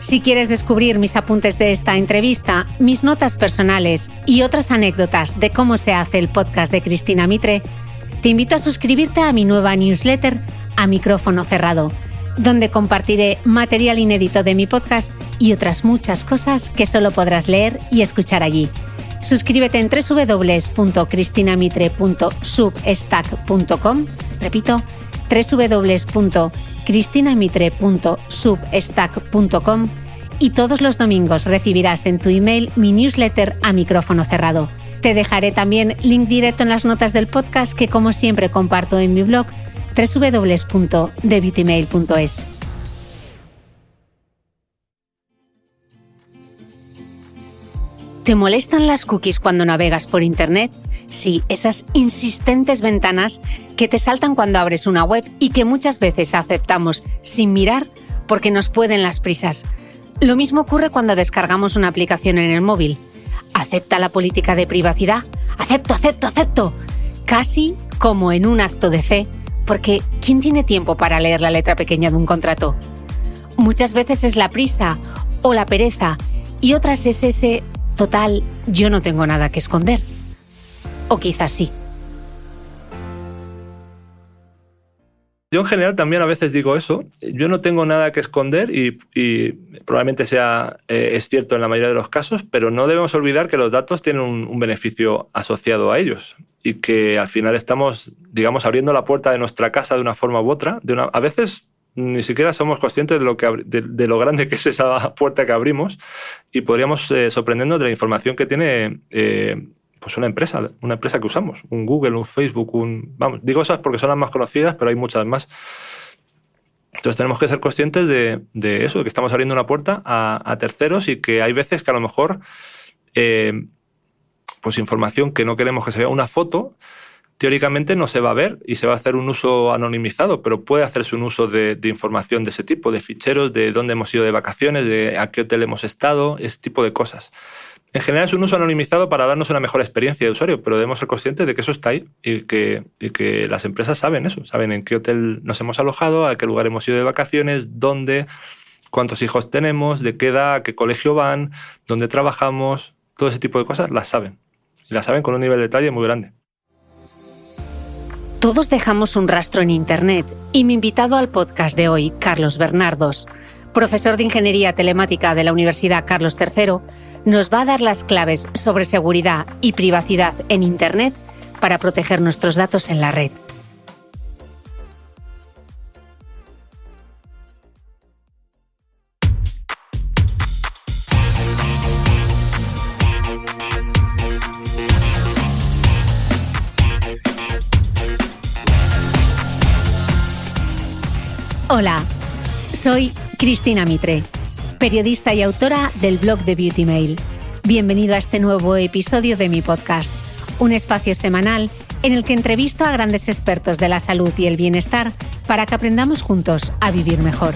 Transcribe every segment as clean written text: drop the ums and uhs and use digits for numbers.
Si quieres descubrir mis apuntes de esta entrevista, mis notas personales y otras anécdotas de cómo se hace el podcast de Cristina Mitre, te invito a suscribirte a mi nueva newsletter A Micrófono Cerrado, donde compartiré material inédito de mi podcast y otras muchas cosas que solo podrás leer y escuchar allí. Suscríbete en www.cristinamitre.substack.com, repito, www.cristinamitre.substack.com, y todos los domingos recibirás en tu email mi newsletter A Micrófono Cerrado. Te dejaré también link directo en las notas del podcast que, como siempre, comparto en mi blog www.thebeautymail.es. ¿Te molestan las cookies cuando navegas por Internet? Sí, esas insistentes ventanas que te saltan cuando abres una web y que muchas veces aceptamos sin mirar porque nos pueden las prisas. Lo mismo ocurre cuando descargamos una aplicación en el móvil. ¿Acepta la política de privacidad? ¡Acepto! Casi como en un acto de fe, porque ¿quién tiene tiempo para leer la letra pequeña de un contrato? Muchas veces es la prisa o la pereza y otras es ese total, yo no tengo nada que esconder. O quizás sí. Yo en general también a veces digo eso. Yo no tengo nada que esconder y probablemente es cierto en la mayoría de los casos, pero no debemos olvidar que los datos tienen un beneficio asociado a ellos y que al final estamos, digamos, abriendo la puerta de nuestra casa de una forma u otra. A veces ni siquiera somos conscientes de lo grande que es esa puerta que abrimos y podríamos sorprendernos de la información que tiene pues una empresa que usamos, un Google, un Facebook, digo esas porque son las más conocidas, pero hay muchas más. Entonces tenemos que ser conscientes de eso, de que estamos abriendo una puerta a terceros y que hay veces que a lo mejor pues información que no queremos que se vea, una foto, teóricamente no se va a ver y se va a hacer un uso anonimizado, pero puede hacerse un uso de información de ese tipo, de ficheros, de dónde hemos ido de vacaciones, de a qué hotel hemos estado, ese tipo de cosas. En general es un uso anonimizado para darnos una mejor experiencia de usuario, pero debemos ser conscientes de que eso está ahí y que las empresas saben eso, saben en qué hotel nos hemos alojado, a qué lugar hemos ido de vacaciones, dónde, cuántos hijos tenemos, de qué edad, a qué colegio van, dónde trabajamos, todo ese tipo de cosas las saben. Y las saben con un nivel de detalle muy grande. Todos dejamos un rastro en Internet y mi invitado al podcast de hoy, Carlos Bernardos, profesor de Ingeniería Telemática de la Universidad Carlos III, nos va a dar las claves sobre seguridad y privacidad en Internet para proteger nuestros datos en la red. Hola, soy Cristina Mitre, periodista y autora del blog de Beauty Mail. Bienvenido a este nuevo episodio de mi podcast, un espacio semanal en el que entrevisto a grandes expertos de la salud y el bienestar para que aprendamos juntos a vivir mejor.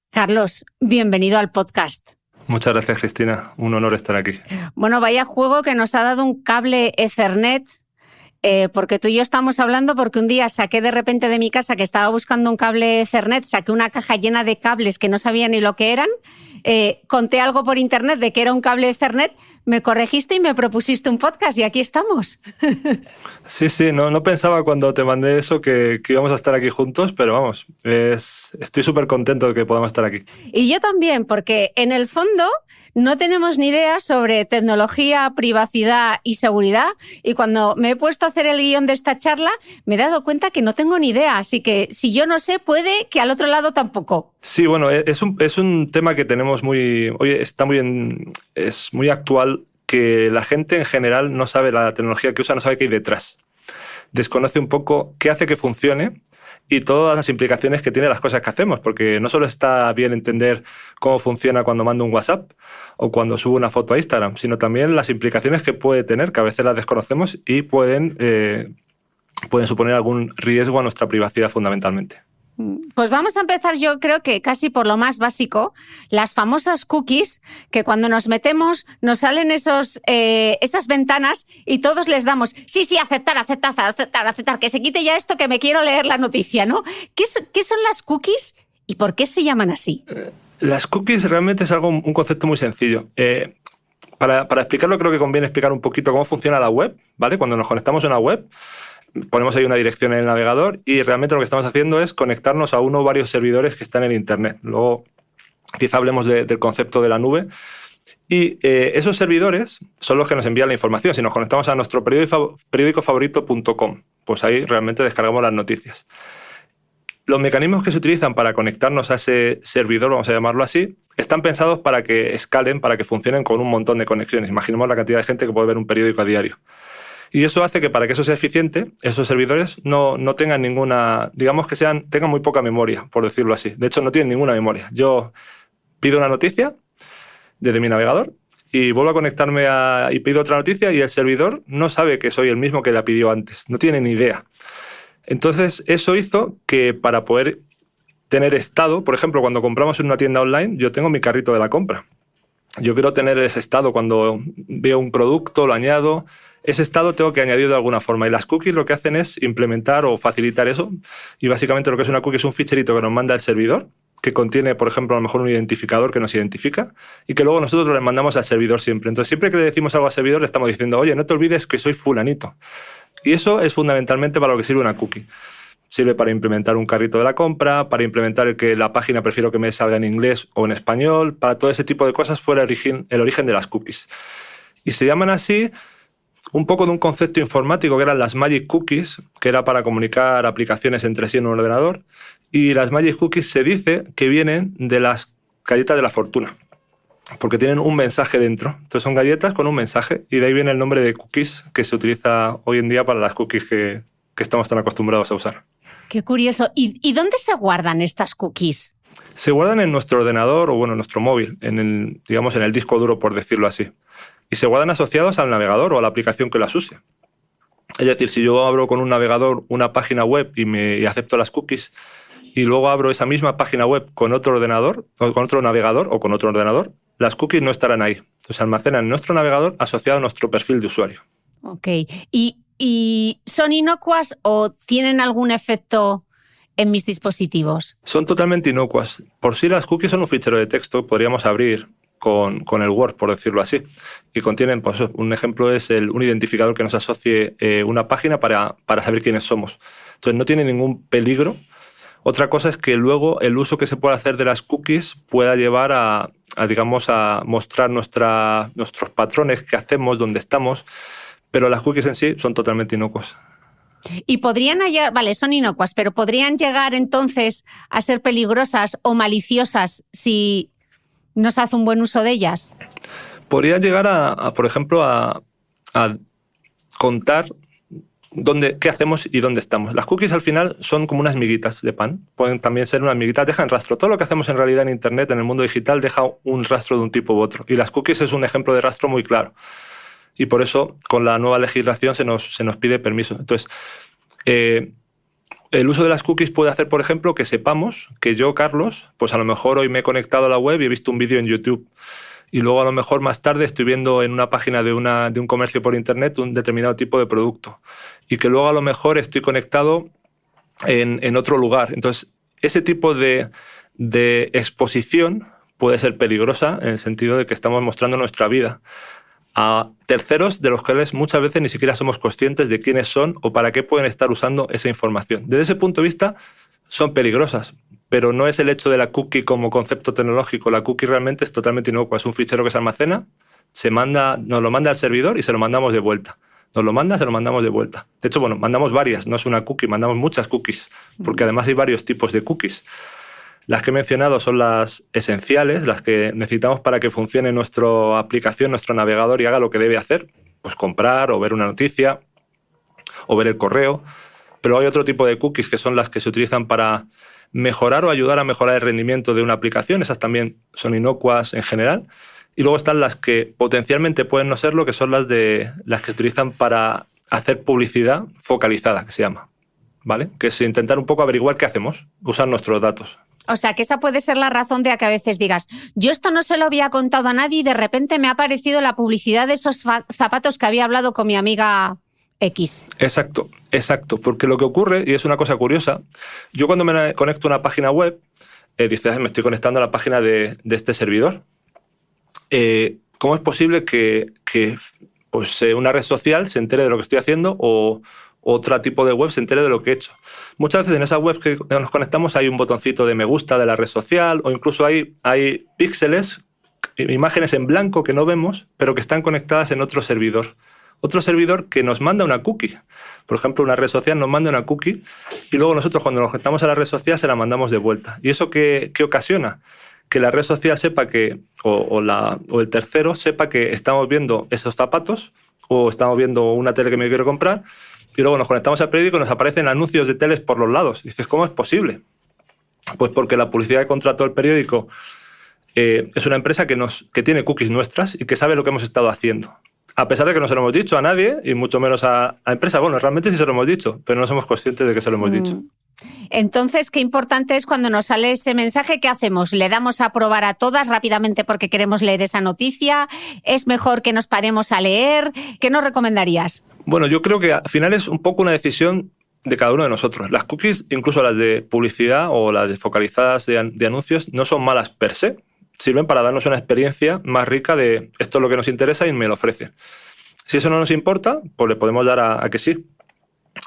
Carlos, bienvenido al podcast. Muchas gracias, Cristina. Un honor estar aquí. Bueno, vaya juego que nos ha dado un cable Ethernet, porque tú y yo estamos hablando porque un día saqué de repente de mi casa que estaba buscando un cable Ethernet, saqué una caja llena de cables que no sabía ni lo que eran, conté algo por internet de que era un cable Ethernet, me corregiste y me propusiste un podcast y aquí estamos. Sí, no pensaba cuando te mandé eso que íbamos a estar aquí juntos, pero vamos, estoy súper contento de que podamos estar aquí. Y yo también, porque en el fondo no tenemos ni idea sobre tecnología, privacidad y seguridad, y cuando me he puesto a hacer el guión de esta charla me he dado cuenta que no tengo ni idea, así que si yo no sé, puede que al otro lado tampoco. Sí, bueno, es un tema que tenemos es muy actual, que la gente en general no sabe la tecnología que usa, no sabe qué hay detrás. Desconoce un poco qué hace que funcione y todas las implicaciones que tiene las cosas que hacemos, porque no solo está bien entender cómo funciona cuando mando un WhatsApp o cuando subo una foto a Instagram, sino también las implicaciones que puede tener, que a veces las desconocemos y pueden suponer algún riesgo a nuestra privacidad fundamentalmente. Pues vamos a empezar, yo creo que casi por lo más básico, las famosas cookies, que cuando nos metemos nos salen esas ventanas y todos les damos, sí, aceptar, que se quite ya esto, que me quiero leer la noticia, ¿no? ¿Qué son las cookies y por qué se llaman así? Las cookies realmente es un concepto muy sencillo. Para explicarlo creo que conviene explicar un poquito cómo funciona la web, ¿vale? Cuando nos conectamos a una web, ponemos ahí una dirección en el navegador y realmente lo que estamos haciendo es conectarnos a uno o varios servidores que están en Internet. Luego quizá hablemos del concepto de la nube. Y esos servidores son los que nos envían la información. Si nos conectamos a nuestro periódicofavorito.com, pues ahí realmente descargamos las noticias. Los mecanismos que se utilizan para conectarnos a ese servidor, vamos a llamarlo así, están pensados para que escalen, para que funcionen con un montón de conexiones. Imaginemos la cantidad de gente que puede ver un periódico a diario. Y eso hace que para que eso sea eficiente, esos servidores no tengan ninguna, digamos que tengan muy poca memoria, por decirlo así. De hecho, no tienen ninguna memoria. Yo pido una noticia desde mi navegador y vuelvo a conectarme y pido otra noticia y el servidor no sabe que soy el mismo que la pidió antes. No tiene ni idea. Entonces, eso hizo que para poder tener estado, por ejemplo, cuando compramos en una tienda online, yo tengo mi carrito de la compra. Yo quiero tener ese estado cuando veo un producto, lo añado. Ese estado tengo que añadirlo de alguna forma y las cookies lo que hacen es implementar o facilitar eso y básicamente lo que es una cookie es un ficherito que nos manda el servidor que contiene, por ejemplo, a lo mejor un identificador que nos identifica y que luego nosotros le mandamos al servidor siempre. Entonces, siempre que le decimos algo al servidor le estamos diciendo, oye, no te olvides que soy fulanito. Y eso es fundamentalmente para lo que sirve una cookie. Sirve para implementar un carrito de la compra, para implementar el que la página prefiero que me salga en inglés o en español, para todo ese tipo de cosas fue el origen de las cookies. Y se llaman así un poco de un concepto informático que eran las Magic Cookies, que era para comunicar aplicaciones entre sí en un ordenador. Y las Magic Cookies se dice que vienen de las galletas de la fortuna, porque tienen un mensaje dentro. Entonces son galletas con un mensaje y de ahí viene el nombre de cookies que se utiliza hoy en día para las cookies que estamos tan acostumbrados a usar. Qué curioso. ¿Y dónde se guardan estas cookies? Se guardan en nuestro ordenador o en nuestro móvil, en el disco duro, por decirlo así. Y se guardan asociados al navegador o a la aplicación que las use. Es decir, si yo abro con un navegador una página web y acepto las cookies y luego abro esa misma página web con otro ordenador o con otro navegador o con otro ordenador, las cookies no estarán ahí. Entonces se almacenan en nuestro navegador asociado a nuestro perfil de usuario. Ok. ¿Y son inocuas o tienen algún efecto en mis dispositivos? Son totalmente inocuas. Por sí las cookies son un fichero de texto que podríamos abrir con el Word, por decirlo así. Y contienen, pues, un ejemplo es un identificador que nos asocie una página para saber quiénes somos. Entonces no tiene ningún peligro. Otra cosa es que luego el uso que se puede hacer de las cookies pueda llevar a mostrar nuestros patrones, qué hacemos, dónde estamos, pero las cookies en sí son totalmente inocuas. Y podrían llegar, vale, son inocuas, pero podrían llegar entonces a ser peligrosas o maliciosas si no se hace un buen uso de ellas. Podría llegar por ejemplo, a contar qué hacemos y dónde estamos. Las cookies al final son como unas miguitas de pan. Pueden también ser unas miguitas, dejan rastro. Todo lo que hacemos en realidad en Internet, en el mundo digital, deja un rastro de un tipo u otro. Y las cookies es un ejemplo de rastro muy claro. Y por eso, con la nueva legislación se nos pide permiso. Entonces, el uso de las cookies puede hacer, por ejemplo, que sepamos que yo, Carlos, pues a lo mejor hoy me he conectado a la web y he visto un vídeo en YouTube. Y luego a lo mejor más tarde estoy viendo en una página de un comercio por Internet un determinado tipo de producto. Y que luego a lo mejor estoy conectado en otro lugar. Entonces, ese tipo de exposición puede ser peligrosa en el sentido de que estamos mostrando nuestra vida a terceros de los cuales muchas veces ni siquiera somos conscientes de quiénes son o para qué pueden estar usando esa información. Desde ese punto de vista, son peligrosas, pero no es el hecho de la cookie como concepto tecnológico. La cookie realmente es totalmente inocua. Es un fichero que se almacena, nos lo manda al servidor y se lo mandamos de vuelta. Nos lo manda, se lo mandamos de vuelta. De hecho, mandamos varias, no es una cookie, mandamos muchas cookies, porque además hay varios tipos de cookies. Las que he mencionado son las esenciales, las que necesitamos para que funcione nuestra aplicación, nuestro navegador y haga lo que debe hacer, pues comprar o ver una noticia o ver el correo. Pero hay otro tipo de cookies que son las que se utilizan para mejorar o ayudar a mejorar el rendimiento de una aplicación. Esas también son inocuas en general. Y luego están las que potencialmente pueden no serlo, que son las que se utilizan para hacer publicidad focalizada, que se llama. ¿vale? Que es intentar un poco averiguar qué hacemos, usar nuestros datos. O sea, que esa puede ser la razón de que a veces digas, yo esto no se lo había contado a nadie y de repente me ha aparecido la publicidad de esos zapatos que había hablado con mi amiga X. Exacto, porque lo que ocurre, y es una cosa curiosa, yo cuando me conecto a una página web, dices, me estoy conectando a la página de este servidor. ¿Cómo es posible que pues, una red social se entere de lo que estoy haciendo o otro tipo de web se entere de lo que he hecho? Muchas veces en esas webs que nos conectamos hay un botoncito de me gusta de la red social o incluso hay píxeles, imágenes en blanco que no vemos, pero que están conectadas en otro servidor. Otro servidor que nos manda una cookie. Por ejemplo, una red social nos manda una cookie y luego nosotros cuando nos conectamos a la red social se la mandamos de vuelta. ¿Y eso qué ocasiona? Que la red social sepa que, o el tercero sepa que estamos viendo esos zapatos o estamos viendo una tele que me quiero comprar y luego nos conectamos al periódico y nos aparecen anuncios de teles por los lados. Y dices, ¿cómo es posible? Pues porque la publicidad que contrató el periódico es una empresa que tiene cookies nuestras y que sabe lo que hemos estado haciendo. A pesar de que no se lo hemos dicho a nadie y mucho menos a empresa. Bueno, realmente sí se lo hemos dicho, pero no somos conscientes de que se lo hemos dicho. Entonces, qué importante es cuando nos sale ese mensaje, ¿qué hacemos? ¿Le damos a aprobar a todas rápidamente porque queremos leer esa noticia? ¿Es mejor que nos paremos a leer? ¿Qué nos recomendarías? Bueno, yo creo que al final es un poco una decisión de cada uno de nosotros. Las cookies, incluso las de publicidad o las de focalizadas de anuncios, no son malas per se. Sirven para darnos una experiencia más rica de esto es lo que nos interesa y me lo ofrece. Si eso no nos importa, pues le podemos dar a que sí.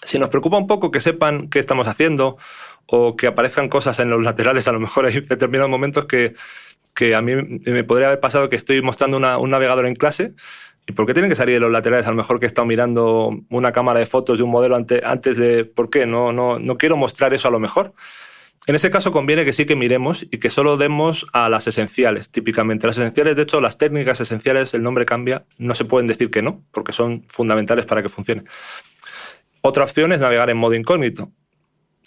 Si nos preocupa un poco que sepan qué estamos haciendo o que aparezcan cosas en los laterales, a lo mejor hay determinados momentos que a mí me podría haber pasado que estoy mostrando un navegador en clase. ¿Y por qué tienen que salir de los laterales? A lo mejor que he estado mirando una cámara de fotos de un modelo antes de... ¿Por qué? No quiero mostrar eso a lo mejor. En ese caso conviene que sí que miremos y que solo demos a las esenciales, típicamente. Las esenciales, de hecho, las técnicas esenciales, el nombre cambia, no se pueden decir que no, porque son fundamentales para que funcione. Otra opción es navegar en modo incógnito,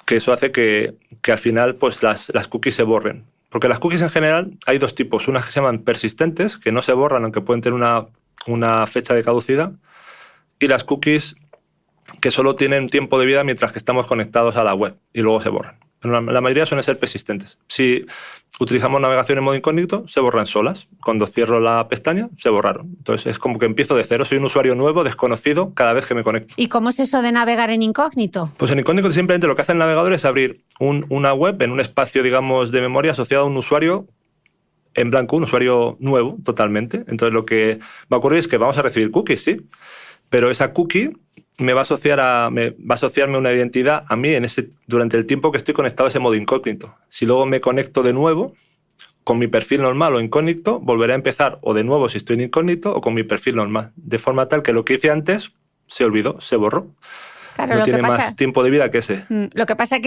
que eso hace que al final pues, las cookies se borren. Porque las cookies en general hay dos tipos, unas que se llaman persistentes, que no se borran aunque pueden tener una fecha de caducidad, y las cookies que solo tienen tiempo de vida mientras que estamos conectados a la web y luego se borran. Pero la mayoría suelen ser persistentes. Si utilizamos navegación en modo incógnito, se borran solas. Cuando cierro la pestaña, se borraron. Entonces es como que empiezo de cero. Soy un usuario nuevo, desconocido, cada vez que me conecto. ¿Y cómo es eso de navegar en incógnito? Pues en incógnito simplemente lo que hace el navegador es abrir una web en un espacio, digamos, de memoria asociado a un usuario en blanco, un usuario nuevo totalmente. Entonces lo que va a ocurrir es que vamos a recibir cookies, sí, pero esa cookie me va a asociarme una identidad a mí durante el tiempo que estoy conectado a ese modo incógnito. Si luego me conecto de nuevo, con mi perfil normal o incógnito, volveré a empezar o de nuevo si estoy en incógnito o con mi perfil normal. De forma tal que lo que hice antes se olvidó, se borró. Claro, no tiene más tiempo de vida que ese. Lo que pasa es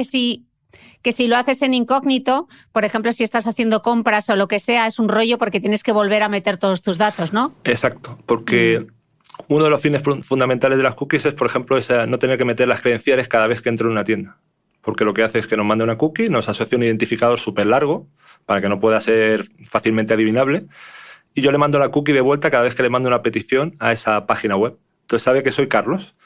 que si lo haces en incógnito, por ejemplo, si estás haciendo compras o lo que sea, es un rollo porque tienes que volver a meter todos tus datos, ¿no? Exacto, porque... Uno de los fines fundamentales de las cookies es, por ejemplo, no tener que meter las credenciales cada vez que entro en una tienda. Porque lo que hace es que nos manda una cookie, nos asocia un identificador súper largo para que no pueda ser fácilmente adivinable y yo le mando la cookie de vuelta cada vez que le mando una petición a esa página web. Entonces sabe que soy Carlos.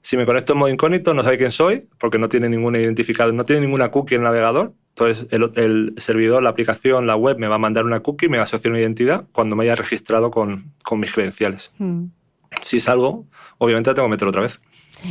Si me conecto en modo incógnito no sabe quién soy porque no tiene ningún identificador, no tiene ninguna cookie en el navegador. Entonces el servidor, la aplicación, la web me va a mandar una cookie, me va a asociar una identidad cuando me haya registrado con mis credenciales. Si salgo, obviamente la tengo que meter otra vez.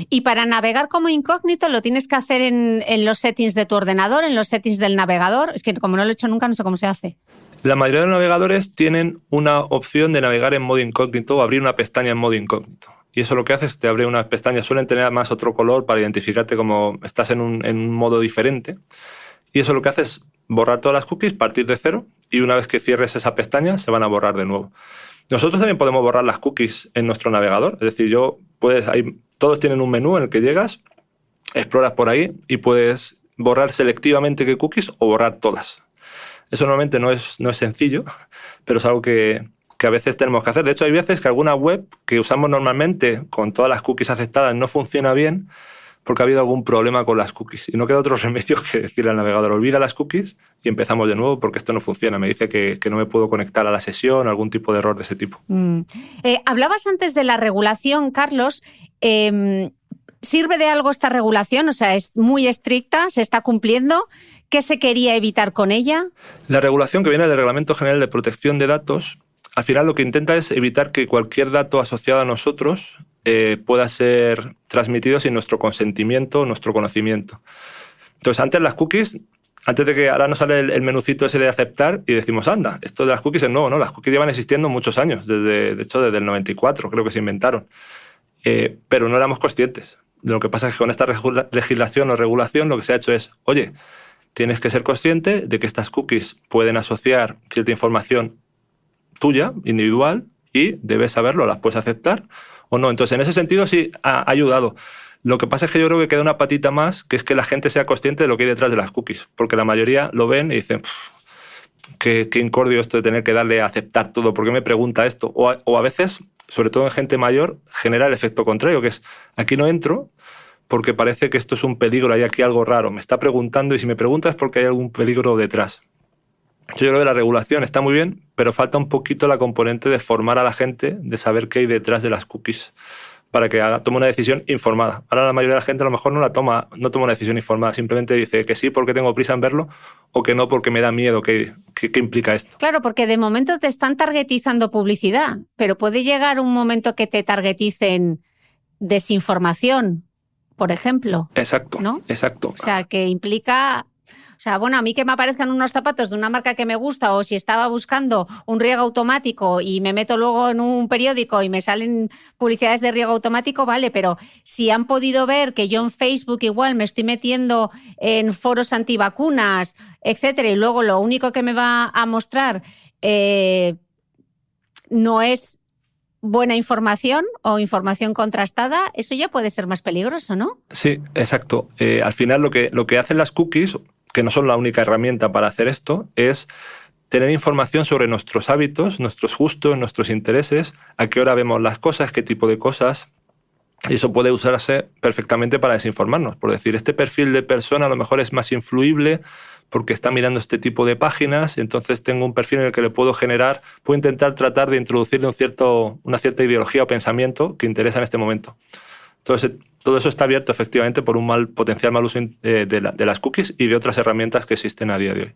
Y para navegar como incógnito lo tienes que hacer en los settings de tu ordenador, en los settings del navegador. Es que como no lo he hecho nunca, no sé cómo se hace. La mayoría de los navegadores tienen una opción de navegar en modo incógnito o abrir una pestaña en modo incógnito. Y eso lo que hace es te abre unas pestañas, suelen tener más otro color para identificarte como estás en un modo diferente. Y eso lo que hace es borrar todas las cookies, partir de cero, y una vez que cierres esa pestaña se van a borrar de nuevo. Nosotros también podemos borrar las cookies en nuestro navegador. Es decir, todos tienen un menú en el que llegas, exploras por ahí y puedes borrar selectivamente qué cookies o borrar todas. Eso normalmente no es sencillo, pero es algo que a veces tenemos que hacer. De hecho, hay veces que alguna web que usamos normalmente con todas las cookies aceptadas no funciona bien porque ha habido algún problema con las cookies. Y no queda otro remedio que decirle al navegador, olvida las cookies y empezamos de nuevo porque esto no funciona. Me dice que no me puedo conectar a la sesión, algún tipo de error de ese tipo. Hablabas antes de la regulación, Carlos. ¿Sirve de algo esta regulación? O sea, ¿es muy estricta? ¿Se está cumpliendo? ¿Qué se quería evitar con ella? La regulación que viene del Reglamento General de Protección de Datos, al final lo que intenta es evitar que cualquier dato asociado a nosotros pueda ser transmitido sin nuestro consentimiento o nuestro conocimiento. Entonces, antes las cookies, antes de que ahora nos sale el menucito ese de aceptar y decimos, anda, esto de las cookies es nuevo, ¿no? Las cookies llevan existiendo muchos años, de hecho desde el 94 creo que se inventaron, pero no éramos conscientes. Lo que pasa es que con esta legislación o regulación lo que se ha hecho es, oye, tienes que ser consciente de que estas cookies pueden asociar cierta información tuya, individual, y debes saberlo, las puedes aceptar o no. Entonces, en ese sentido sí ha ayudado. Lo que pasa es que yo creo que queda una patita más, que es que la gente sea consciente de lo que hay detrás de las cookies, porque la mayoría lo ven y dicen, qué incordio esto de tener que darle a aceptar todo, ¿por qué me pregunta esto? O a veces, sobre todo en gente mayor, genera el efecto contrario, que es, aquí no entro porque parece que esto es un peligro, hay aquí algo raro, me está preguntando y si me pregunta es porque hay algún peligro detrás. Yo creo que la regulación está muy bien, pero falta un poquito la componente de formar a la gente, de saber qué hay detrás de las cookies, para que tome una decisión informada. Ahora la mayoría de la gente a lo mejor no toma una decisión informada, simplemente dice que sí porque tengo prisa en verlo o que no porque me da miedo. ¿Qué implica esto? Claro, porque de momento te están targetizando publicidad, pero puede llegar un momento que te targeticen desinformación, por ejemplo. Exacto, ¿no? Exacto. O sea, que implica... O sea, bueno, a mí que me aparezcan unos zapatos de una marca que me gusta, o si estaba buscando un riego automático y me meto luego en un periódico y me salen publicidades de riego automático, vale, pero si han podido ver que yo en Facebook igual me estoy metiendo en foros antivacunas, etcétera, y luego lo único que me va a mostrar no es buena información o información contrastada, eso ya puede ser más peligroso, ¿no? Sí, exacto. Al final lo que hacen las cookies, que no son la única herramienta para hacer esto, es tener información sobre nuestros hábitos, nuestros gustos, nuestros intereses, a qué hora vemos las cosas, qué tipo de cosas. Y eso puede usarse perfectamente para desinformarnos. Por decir, este perfil de persona a lo mejor es más influible porque está mirando este tipo de páginas, entonces tengo un perfil en el que le puedo intentar tratar de introducirle una cierta ideología o pensamiento que interesa en este momento. Entonces, todo eso está abierto efectivamente por un potencial mal uso de las cookies y de otras herramientas que existen a día de hoy.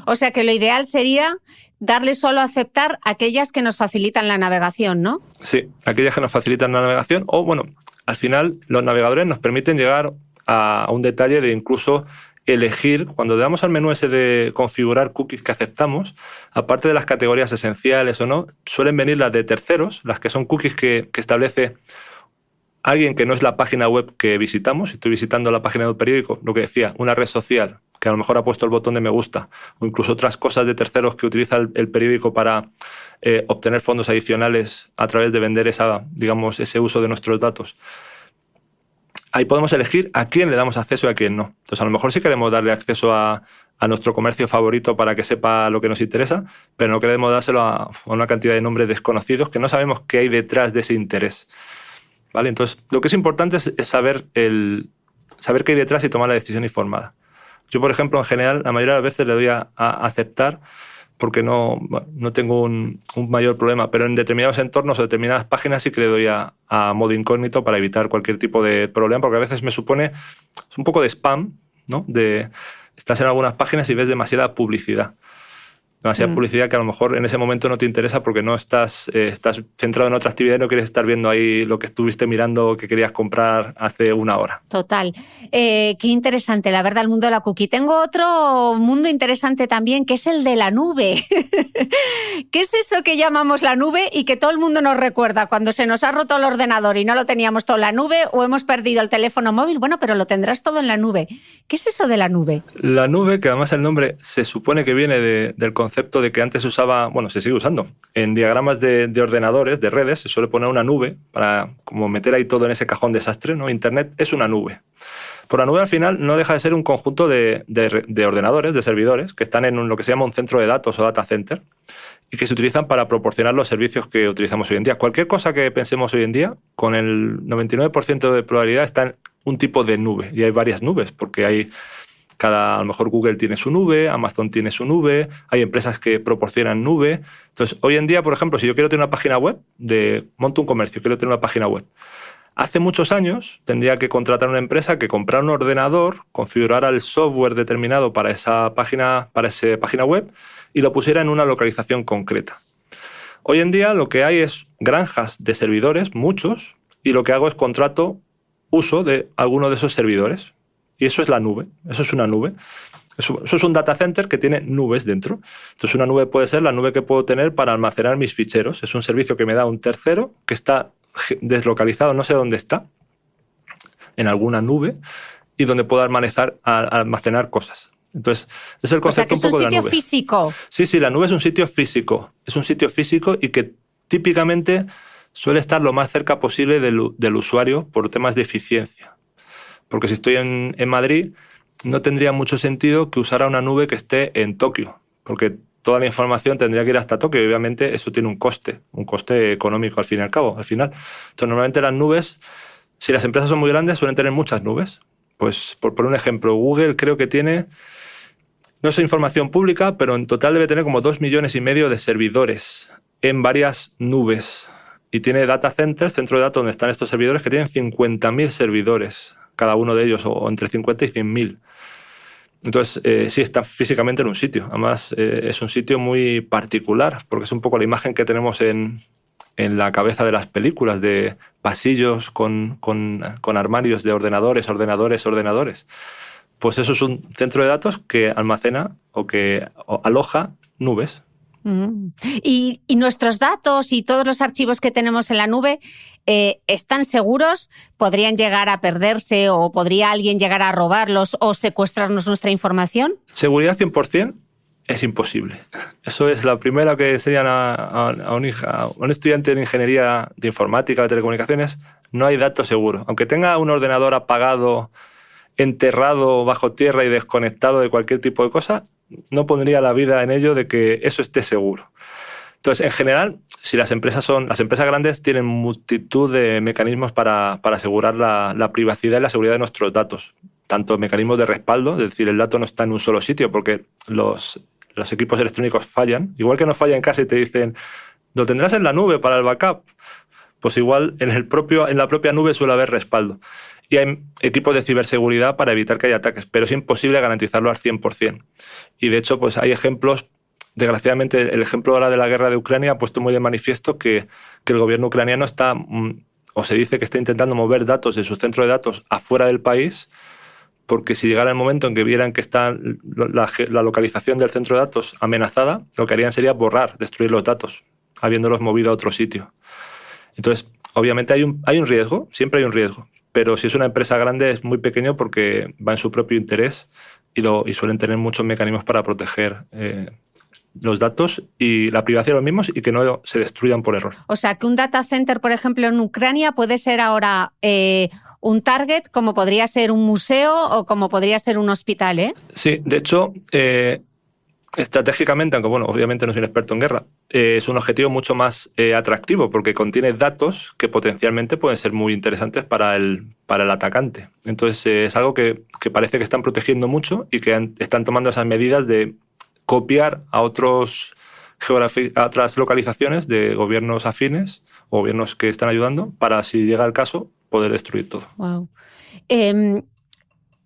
O sea que lo ideal sería darle solo a aceptar aquellas que nos facilitan la navegación, ¿no? Sí, aquellas que nos facilitan la navegación o, bueno, al final los navegadores nos permiten llegar a un detalle de incluso elegir, cuando le damos al menú ese de configurar cookies que aceptamos, aparte de las categorías esenciales o no, suelen venir las de terceros, las que son cookies que establece alguien que no es la página web que visitamos. Si estoy visitando la página del periódico, lo que decía, una red social que a lo mejor ha puesto el botón de me gusta, o incluso otras cosas de terceros que utiliza el periódico para obtener fondos adicionales a través de vender ese uso de nuestros datos. Ahí podemos elegir a quién le damos acceso y a quién no. Entonces, a lo mejor sí queremos darle acceso a nuestro comercio favorito para que sepa lo que nos interesa, pero no queremos dárselo a una cantidad de nombres desconocidos que no sabemos qué hay detrás de ese interés. ¿Vale? Entonces, lo que es importante es saber qué hay detrás y tomar la decisión informada. Yo, por ejemplo, en general, la mayoría de las veces le doy a aceptar porque no tengo un mayor problema, pero en determinados entornos o determinadas páginas sí que le doy a modo incógnito para evitar cualquier tipo de problema, porque a veces me supone un poco de spam, ¿no? Estás en algunas páginas y ves demasiada publicidad. Demasiada publicidad que a lo mejor en ese momento no te interesa porque no estás centrado en otra actividad y no quieres estar viendo ahí lo que estuviste mirando o que querías comprar hace una hora. Total. Qué interesante, la verdad, el mundo de la cookie. Tengo otro mundo interesante también, que es el de la nube. ¿Qué es eso que llamamos la nube y que todo el mundo nos recuerda cuando se nos ha roto el ordenador y no lo teníamos todo en la nube o hemos perdido el teléfono móvil? Bueno, pero lo tendrás todo en la nube. ¿Qué es eso de la nube? La nube, que además el nombre se supone que viene del concepto de que antes se usaba, bueno, se sigue usando, en diagramas de ordenadores, de redes, se suele poner una nube para como meter ahí todo en ese cajón desastre, ¿no? Internet es una nube. Por la nube al final no deja de ser un conjunto de ordenadores, de servidores, que están en lo que se llama un centro de datos o data center y que se utilizan para proporcionar los servicios que utilizamos hoy en día. Cualquier cosa que pensemos hoy en día, con el 99% de probabilidad está en un tipo de nube. Y hay varias nubes, porque a lo mejor Google tiene su nube, Amazon tiene su nube, hay empresas que proporcionan nube. Entonces, hoy en día, por ejemplo, si yo quiero tener una página web, monto un comercio, quiero tener una página web, Hace muchos años tendría que contratar una empresa que comprara un ordenador, configurara el software determinado para esa página web y lo pusiera en una localización concreta. Hoy en día lo que hay es granjas de servidores, muchos, y lo que hago es contrato uso de alguno de esos servidores. Y eso es la nube, eso es una nube. Eso es un data center que tiene nubes dentro. Entonces una nube puede ser la nube que puedo tener para almacenar mis ficheros. Es un servicio que me da un tercero que está deslocalizado, no sé dónde está, en alguna nube, y donde puedo almacenar cosas. Entonces, es el concepto un poco de la nube. ¿Es un sitio físico? Sí, la nube es un sitio físico. Es un sitio físico y que típicamente suele estar lo más cerca posible del usuario por temas de eficiencia. Porque si estoy en Madrid, no tendría mucho sentido que usara una nube que esté en Tokio, porque toda la información tendría que ir hasta Tokio y obviamente eso tiene un coste económico al fin y al cabo. Entonces, normalmente las nubes, si las empresas son muy grandes, suelen tener muchas nubes. Pues, por un ejemplo, Google creo que tiene, no es información pública, pero en total debe tener como 2,5 millones de servidores en varias nubes. Y tiene data centers, centro de datos donde están estos servidores, que tienen 50.000 servidores, cada uno de ellos, o entre 50 y 100.000. Entonces, sí, está físicamente en un sitio. Además, es un sitio muy particular, porque es un poco la imagen que tenemos en la cabeza de las películas, de pasillos con armarios de ordenadores. Pues eso es un centro de datos que almacena o que aloja nubes. ¿Y nuestros datos y todos los archivos que tenemos en la nube están seguros? ¿Podrían llegar a perderse o podría alguien llegar a robarlos o secuestrarnos nuestra información? Seguridad 100% es imposible. Eso es la primera que enseñan a un estudiante de ingeniería de informática, de telecomunicaciones. No hay datos seguros. Aunque tenga un ordenador apagado, enterrado bajo tierra y desconectado de cualquier tipo de cosa, no pondría la vida en ello de que eso esté seguro. Entonces, en general, si las empresas grandes tienen multitud de mecanismos para asegurar la privacidad y la seguridad de nuestros datos. Tanto mecanismos de respaldo, es decir, el dato no está en un solo sitio porque los equipos electrónicos fallan. Igual que no falla en casa y te dicen, lo tendrás en la nube para el backup. Pues igual en la propia nube suele haber respaldo. Y hay equipos de ciberseguridad para evitar que haya ataques, pero es imposible garantizarlo al 100%. Y de hecho, pues hay ejemplos, desgraciadamente el ejemplo ahora de la guerra de Ucrania ha puesto muy de manifiesto que el gobierno ucraniano está, o se dice que está intentando mover datos de su centro de datos afuera del país, porque si llegara el momento en que vieran que está la localización del centro de datos amenazada, lo que harían sería destruir los datos, habiéndolos movido a otro sitio. Entonces, obviamente hay un riesgo, siempre hay un riesgo. Pero si es una empresa grande es muy pequeño porque va en su propio interés y suelen tener muchos mecanismos para proteger los datos y la privacidad de los mismos y que no se destruyan por error. O sea, que un data center, por ejemplo, en Ucrania puede ser ahora un target, como podría ser un museo o como podría ser un hospital, ¿eh? Sí, de hecho, estratégicamente, aunque bueno, obviamente no soy un experto en guerra, es un objetivo mucho más atractivo porque contiene datos que potencialmente pueden ser muy interesantes para el atacante. Entonces es algo que parece que están protegiendo mucho y que están tomando esas medidas de copiar a otras localizaciones de gobiernos afines o gobiernos que están ayudando para, si llega el caso, poder destruir todo. Wow.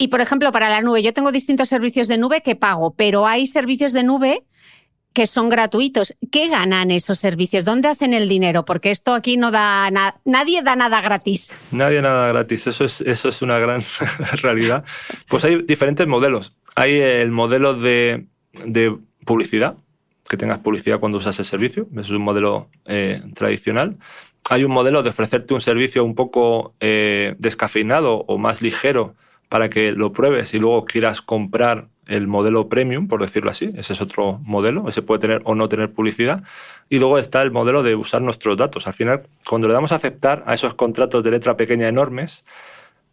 Y, por ejemplo, para la nube, yo tengo distintos servicios de nube que pago, pero hay servicios de nube que son gratuitos. ¿Qué ganan esos servicios? ¿Dónde hacen el dinero? Porque esto aquí no da nada, nadie da nada gratis. Nadie nada gratis, eso es una gran realidad. Pues hay diferentes modelos. Hay el modelo de publicidad, que tengas publicidad cuando usas el servicio, eso es un modelo tradicional. Hay un modelo de ofrecerte un servicio un poco descafeinado o más ligero para que lo pruebes y luego quieras comprar el modelo premium, por decirlo así. Ese es otro modelo, ese puede tener o no tener publicidad. Y luego está el modelo de usar nuestros datos. Al final, cuando le damos a aceptar a esos contratos de letra pequeña enormes,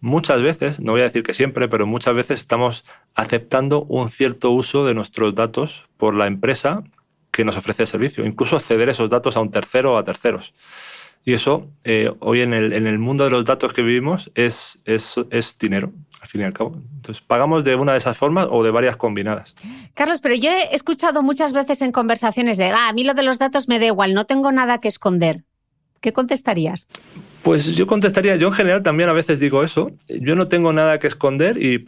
muchas veces, no voy a decir que siempre, pero muchas veces estamos aceptando un cierto uso de nuestros datos por la empresa que nos ofrece el servicio, incluso ceder esos datos a un tercero o a terceros. Y eso, hoy en el mundo de los datos que vivimos, es dinero, al fin y al cabo. Entonces, pagamos de una de esas formas o de varias combinadas. Carlos, pero yo he escuchado muchas veces en conversaciones de a mí lo de los datos me da igual, no tengo nada que esconder. ¿Qué contestarías? Pues yo contestaría, yo en general también a veces digo eso. Yo no tengo nada que esconder y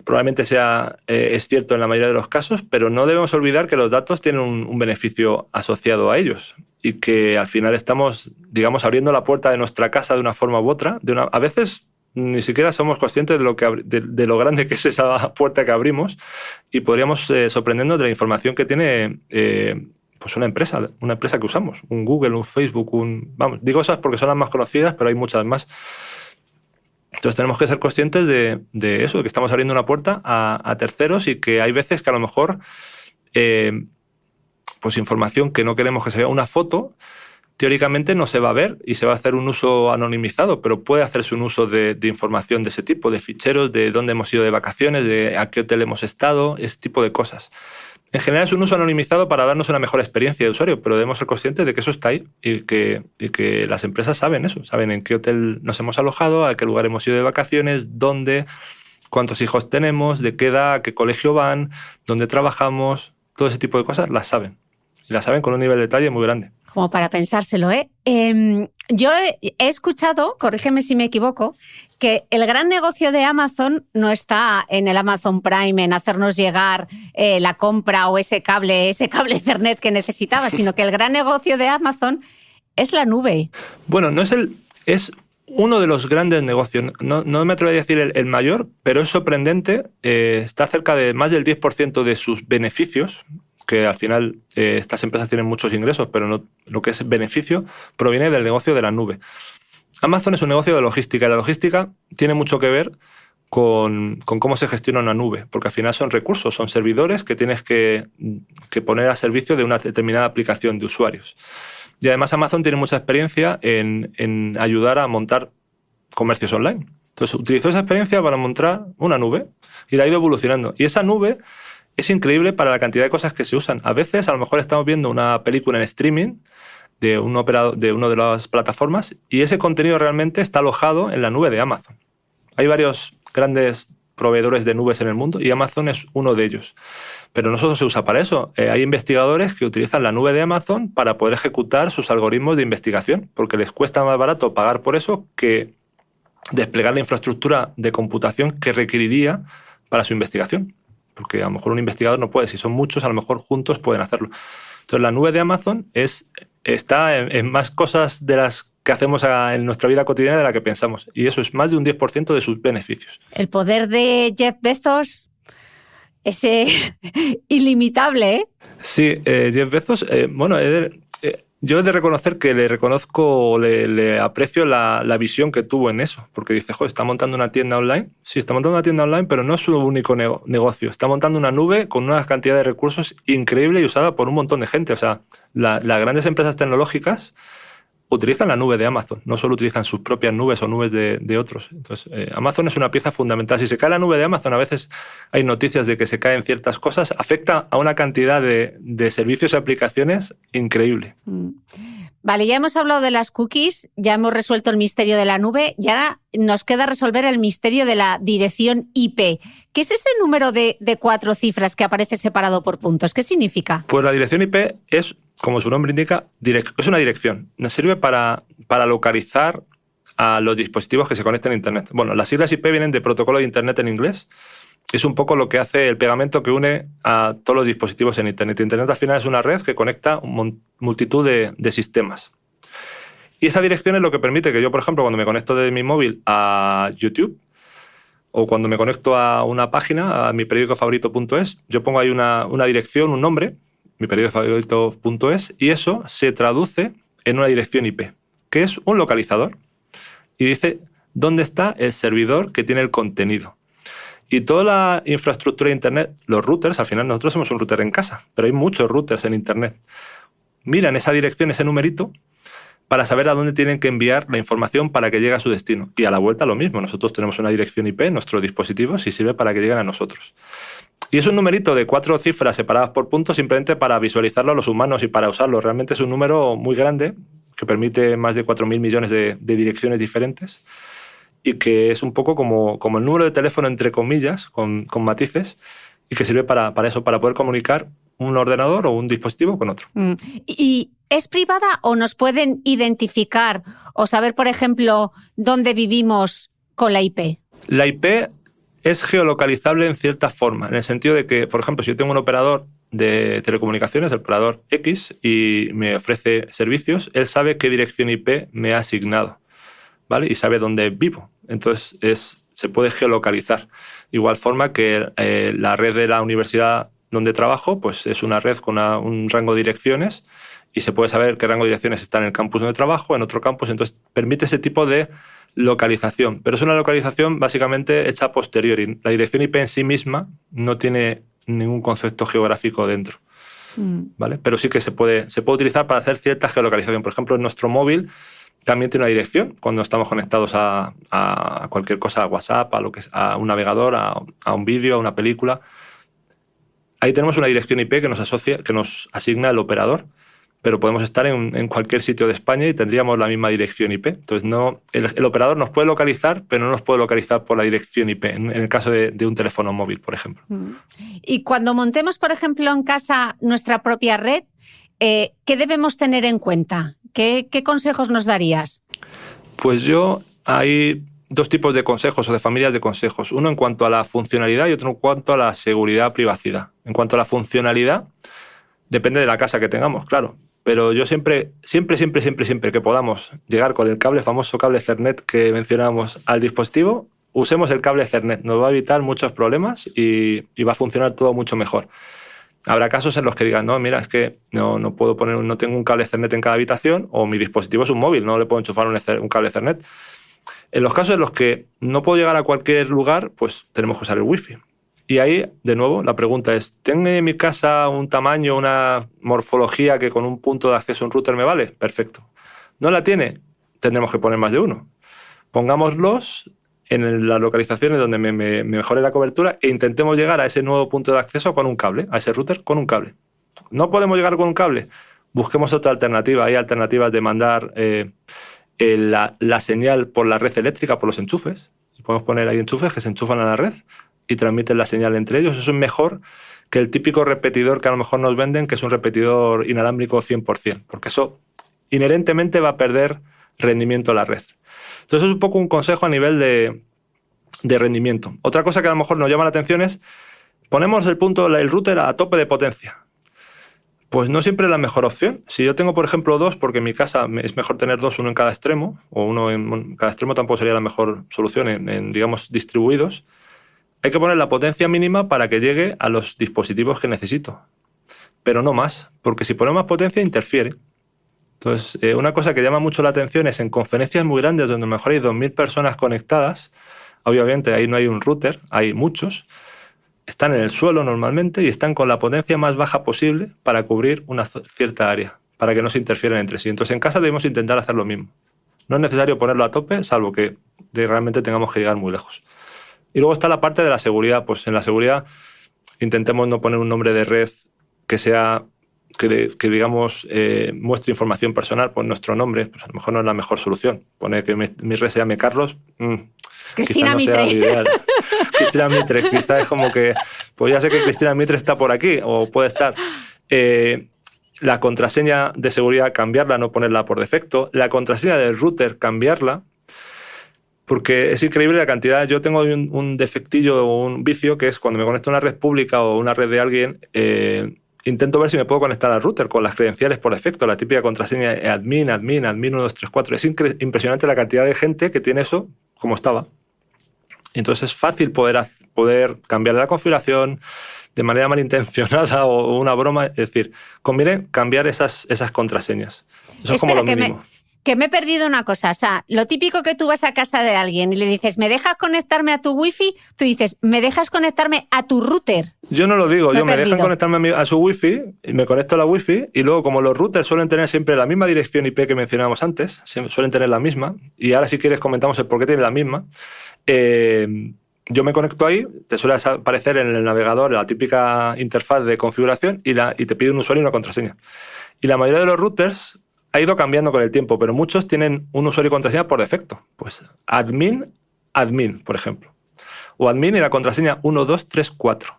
probablemente es cierto en la mayoría de los casos, pero no debemos olvidar que los datos tienen un beneficio asociado a ellos y que al final estamos, digamos, abriendo la puerta de nuestra casa de una forma u otra. A veces ni siquiera somos conscientes de lo grande que es esa puerta que abrimos y podríamos sorprendernos de la información que tiene pues una empresa que usamos, un Google, un Facebook, vamos, digo esas porque son las más conocidas, pero hay muchas más. Entonces tenemos que ser conscientes de eso, de que estamos abriendo una puerta a terceros y que hay veces que a lo mejor pues información que no queremos que se vea, una foto, teóricamente no se va a ver y se va a hacer un uso anonimizado, pero puede hacerse un uso de información de ese tipo, de ficheros, de dónde hemos ido de vacaciones, de a qué hotel hemos estado, ese tipo de cosas. En general es un uso anonimizado para darnos una mejor experiencia de usuario, pero debemos ser conscientes de que eso está ahí y que las empresas saben eso, saben en qué hotel nos hemos alojado, a qué lugar hemos ido de vacaciones, dónde, cuántos hijos tenemos, de qué edad, a qué colegio van, dónde trabajamos, todo ese tipo de cosas las saben. Y las saben con un nivel de detalle muy grande. Como para pensárselo, ¿eh? Yo he escuchado, corrígeme si me equivoco, que el gran negocio de Amazon no está en el Amazon Prime, en hacernos llegar la compra o ese cable Ethernet que necesitaba, sino que el gran negocio de Amazon es la nube. Bueno, es uno de los grandes negocios. No me atrevería a decir el mayor, pero es sorprendente. Está cerca de más del 10% de sus beneficios, que al final estas empresas tienen muchos ingresos, pero no, lo que es beneficio proviene del negocio de la nube. Amazon es un negocio de logística y la logística tiene mucho que ver con cómo se gestiona una nube, porque al final son recursos, son servidores que tienes que poner a servicio de una determinada aplicación de usuarios. Y además Amazon tiene mucha experiencia en ayudar a montar comercios online. Entonces utilizó esa experiencia para montar una nube y la ha ido evolucionando. Y esa nube es increíble para la cantidad de cosas que se usan. A veces, a lo mejor estamos viendo una película en streaming de un operador, de una de las plataformas y ese contenido realmente está alojado en la nube de Amazon. Hay varios grandes proveedores de nubes en el mundo y Amazon es uno de ellos. Pero no solo se usa para eso. Hay investigadores que utilizan la nube de Amazon para poder ejecutar sus algoritmos de investigación, porque les cuesta más barato pagar por eso que desplegar la infraestructura de computación que requeriría para su investigación. Porque a lo mejor un investigador no puede, si son muchos, a lo mejor juntos pueden hacerlo. Entonces la nube de Amazon está en más cosas de las que hacemos en nuestra vida cotidiana de la que pensamos. Y eso es más de un 10% de sus beneficios. El poder de Jeff Bezos es ilimitable, ¿eh? Sí, Jeff Bezos, yo he de reconocer que le reconozco, le aprecio la visión que tuvo en eso, porque dice, está montando una tienda online. Sí, está montando una tienda online, pero no es su único negocio. Está montando una nube con una cantidad de recursos increíble y usada por un montón de gente. O sea, las grandes empresas tecnológicas utilizan la nube de Amazon, no solo utilizan sus propias nubes o nubes de otros. Entonces, Amazon es una pieza fundamental. Si se cae la nube de Amazon, a veces hay noticias de que se caen ciertas cosas, afecta a una cantidad de servicios y aplicaciones increíble. Vale, ya hemos hablado de las cookies, ya hemos resuelto el misterio de la nube y ahora nos queda resolver el misterio de la dirección IP. ¿Qué es ese número de 4 cifras que aparece separado por puntos? ¿Qué significa? Pues la dirección IP es, como su nombre indica, es una dirección. Nos sirve para localizar a los dispositivos que se conectan a Internet. Bueno, las siglas IP vienen de protocolo de Internet en inglés. Es un poco lo que hace el pegamento que une a todos los dispositivos en Internet. Internet al final es una red que conecta multitud de sistemas. Y esa dirección es lo que permite que yo, por ejemplo, cuando me conecto de mi móvil a YouTube o cuando me conecto a una página, a mi periódicofavorito.es, yo pongo ahí una dirección, un nombre, mi periódicofavorito.es, y eso se traduce en una dirección IP, que es un localizador. Y dice dónde está el servidor que tiene el contenido. Y toda la infraestructura de Internet, los routers, al final nosotros somos un router en casa, pero hay muchos routers en Internet. Miran esa dirección, ese numerito, para saber a dónde tienen que enviar la información para que llegue a su destino. Y a la vuelta lo mismo, nosotros tenemos una dirección IP en nuestros dispositivos y sirve para que lleguen a nosotros. Y es un numerito de 4 cifras separadas por puntos simplemente para visualizarlo a los humanos y para usarlo. Realmente es un número muy grande que permite más de 4.000 millones de direcciones diferentes. Y que es un poco como el número de teléfono, entre comillas, con matices, y que sirve para eso, para poder comunicar un ordenador o un dispositivo con otro. Y ¿Es privada o nos pueden identificar o saber, por ejemplo, dónde vivimos con la IP? La IP es geolocalizable en cierta forma, en el sentido de que, por ejemplo, si yo tengo un operador de telecomunicaciones, el operador X, y me ofrece servicios, él sabe qué dirección IP me ha asignado, ¿vale? Y sabe dónde vivo. Entonces se puede geolocalizar. Igual forma que la red de la universidad donde trabajo pues es una red con un rango de direcciones y se puede saber qué rango de direcciones está en el campus donde trabajo, en otro campus. Entonces permite ese tipo de localización. Pero es una localización básicamente hecha a posteriori. La dirección IP en sí misma no tiene ningún concepto geográfico dentro. ¿Vale? Pero sí que se puede utilizar para hacer cierta geolocalización. Por ejemplo, en nuestro móvil también tiene una dirección cuando estamos conectados a cualquier cosa, a WhatsApp, a un navegador, a un vídeo, a una película. Ahí tenemos una dirección IP que nos asigna el operador, pero podemos estar en cualquier sitio de España y tendríamos la misma dirección IP. Entonces, el operador nos puede localizar, pero no nos puede localizar por la dirección IP, en el caso de un teléfono móvil, por ejemplo. Y cuando montemos, por ejemplo, en casa nuestra propia red, ¿qué debemos tener en cuenta? ¿Qué consejos nos darías? Pues hay dos tipos de consejos o de familias de consejos. Uno en cuanto a la funcionalidad y otro en cuanto a la seguridad, privacidad. En cuanto a la funcionalidad, depende de la casa que tengamos, claro. Pero yo siempre que podamos llegar con el famoso cable Ethernet que mencionábamos al dispositivo, usemos el cable Ethernet. Nos va a evitar muchos problemas y va a funcionar todo mucho mejor. Habrá casos en los que digan, no, mira, es que no tengo un cable Ethernet en cada habitación o mi dispositivo es un móvil, no le puedo enchufar un cable Ethernet. En los casos en los que no puedo llegar a cualquier lugar, pues tenemos que usar el Wi-Fi. Y ahí, de nuevo, la pregunta es, ¿tiene mi casa un tamaño, una morfología que con un punto de acceso a un router me vale? Perfecto. ¿No la tiene? Tendremos que poner más de uno. Pongámoslos en las localizaciones donde me mejore la cobertura e intentemos llegar a ese nuevo punto de acceso con un cable, a ese router con un cable. ¿No podemos llegar con un cable? Busquemos otra alternativa. Hay alternativas de mandar la señal por la red eléctrica, por los enchufes. Podemos poner ahí enchufes que se enchufan a la red y transmiten la señal entre ellos. Eso es mejor que el típico repetidor que a lo mejor nos venden, que es un repetidor inalámbrico 100%, porque eso inherentemente va a perder rendimiento a la red. Entonces es un poco un consejo a nivel de rendimiento. Otra cosa que a lo mejor nos llama la atención es, ponemos el router a tope de potencia. Pues no siempre es la mejor opción. Si yo tengo, por ejemplo, dos, porque en mi casa es mejor tener dos, uno en cada extremo, o uno en cada extremo tampoco sería la mejor solución digamos, distribuidos, hay que poner la potencia mínima para que llegue a los dispositivos que necesito. Pero no más, porque si ponemos más potencia interfiere. Entonces, una cosa que llama mucho la atención es en conferencias muy grandes donde a lo mejor hay 2.000 personas conectadas, obviamente ahí no hay un router, hay muchos, están en el suelo normalmente y están con la potencia más baja posible para cubrir una cierta área, para que no se interfieran entre sí. Entonces, en casa debemos intentar hacer lo mismo. No es necesario ponerlo a tope, salvo que realmente tengamos que llegar muy lejos. Y luego está la parte de la seguridad. Pues en la seguridad intentemos no poner un nombre de red que digamos, muestre información personal. Pues nuestro nombre, pues a lo mejor no es la mejor solución. Poner que mi red se llame Carlos, Cristina no Mitre. Sea Cristina Mitre, quizás es como que, pues ya sé que Cristina Mitre está por aquí, o puede estar. La contraseña de seguridad, cambiarla, no ponerla por defecto. La contraseña del router, cambiarla. Porque es increíble la cantidad. Yo tengo un defectillo o un vicio que es cuando me conecto a una red pública o una red de alguien, intento ver si me puedo conectar al router con las credenciales por defecto, la típica contraseña admin 1234. Es impresionante la cantidad de gente que tiene eso como estaba. Entonces es fácil poder cambiar la configuración de manera malintencionada o una broma. Es decir, conviene cambiar esas contraseñas. Eso es como lo mínimo. Que me he perdido una cosa. O sea, lo típico que tú vas a casa de alguien y le dices, ¿me dejas conectarme a tu wifi? Tú dices, ¿me dejas conectarme a tu router? Yo no lo digo. Me dejan conectarme a su wifi y me conecto a la wifi y luego, como los routers suelen tener siempre la misma dirección IP que mencionábamos antes, suelen tener la misma, y ahora si quieres comentamos el por qué tiene la misma, yo me conecto ahí, te suele aparecer en el navegador la típica interfaz de configuración y te pide un usuario y una contraseña. Y la mayoría de los routers ha ido cambiando con el tiempo, pero muchos tienen un usuario y contraseña por defecto. Pues admin, por ejemplo. O admin y la contraseña 1234.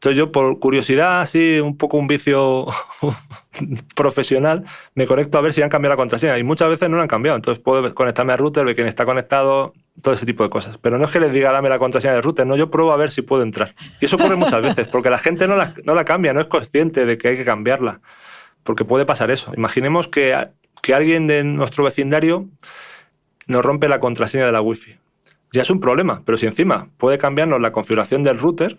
Entonces yo, por curiosidad, así un poco un vicio profesional, me conecto a ver si han cambiado la contraseña. Y muchas veces no la han cambiado. Entonces puedo conectarme al router, ver quién está conectado, todo ese tipo de cosas. Pero no es que les diga dame la contraseña del router, no, yo pruebo a ver si puedo entrar. Y eso ocurre muchas veces, porque la gente no la cambia, no es consciente de que hay que cambiarla. Porque puede pasar eso. Imaginemos que alguien de nuestro vecindario nos rompe la contraseña de la Wi-Fi. Ya es un problema, pero si encima puede cambiarnos la configuración del router,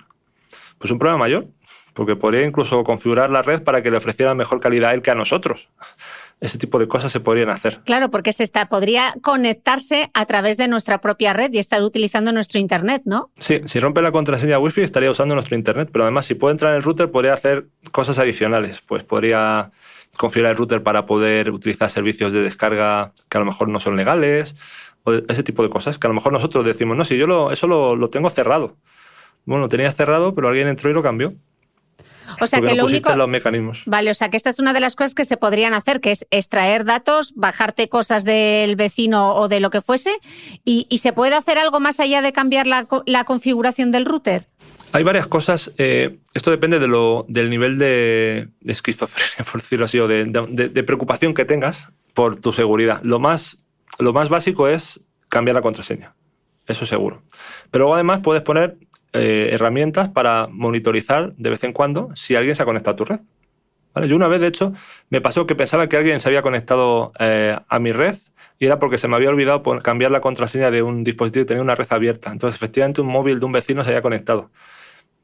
pues un problema mayor, porque podría incluso configurar la red para que le ofreciera mejor calidad a él que a nosotros. Ese tipo de cosas se podrían hacer. Claro, porque podría conectarse a través de nuestra propia red y estar utilizando nuestro Internet, ¿no? Sí, si rompe la contraseña Wi-Fi estaría usando nuestro Internet, pero además si puede entrar en el router podría hacer cosas adicionales. Pues podría configurar el router para poder utilizar servicios de descarga que a lo mejor no son legales, o ese tipo de cosas que a lo mejor nosotros decimos, no, si yo eso lo tengo cerrado. Bueno, lo tenía cerrado, pero alguien entró y lo cambió. O sea, que no lo único... los mecanismos. Vale, o sea, que esta es una de las cosas que se podrían hacer, que es extraer datos, bajarte cosas del vecino o de lo que fuese, y ¿se puede hacer algo más allá de cambiar la configuración del router? Hay varias cosas. Esto depende del nivel de esquizofrenia, por decirlo así, o de preocupación que tengas por tu seguridad. Lo más básico es cambiar la contraseña. Eso seguro. Pero luego además puedes poner herramientas para monitorizar de vez en cuando si alguien se ha conectado a tu red. ¿Vale? Yo una vez, de hecho, me pasó que pensaba que alguien se había conectado a mi red y era porque se me había olvidado cambiar la contraseña de un dispositivo y tenía una red abierta. Entonces, efectivamente, un móvil de un vecino se había conectado.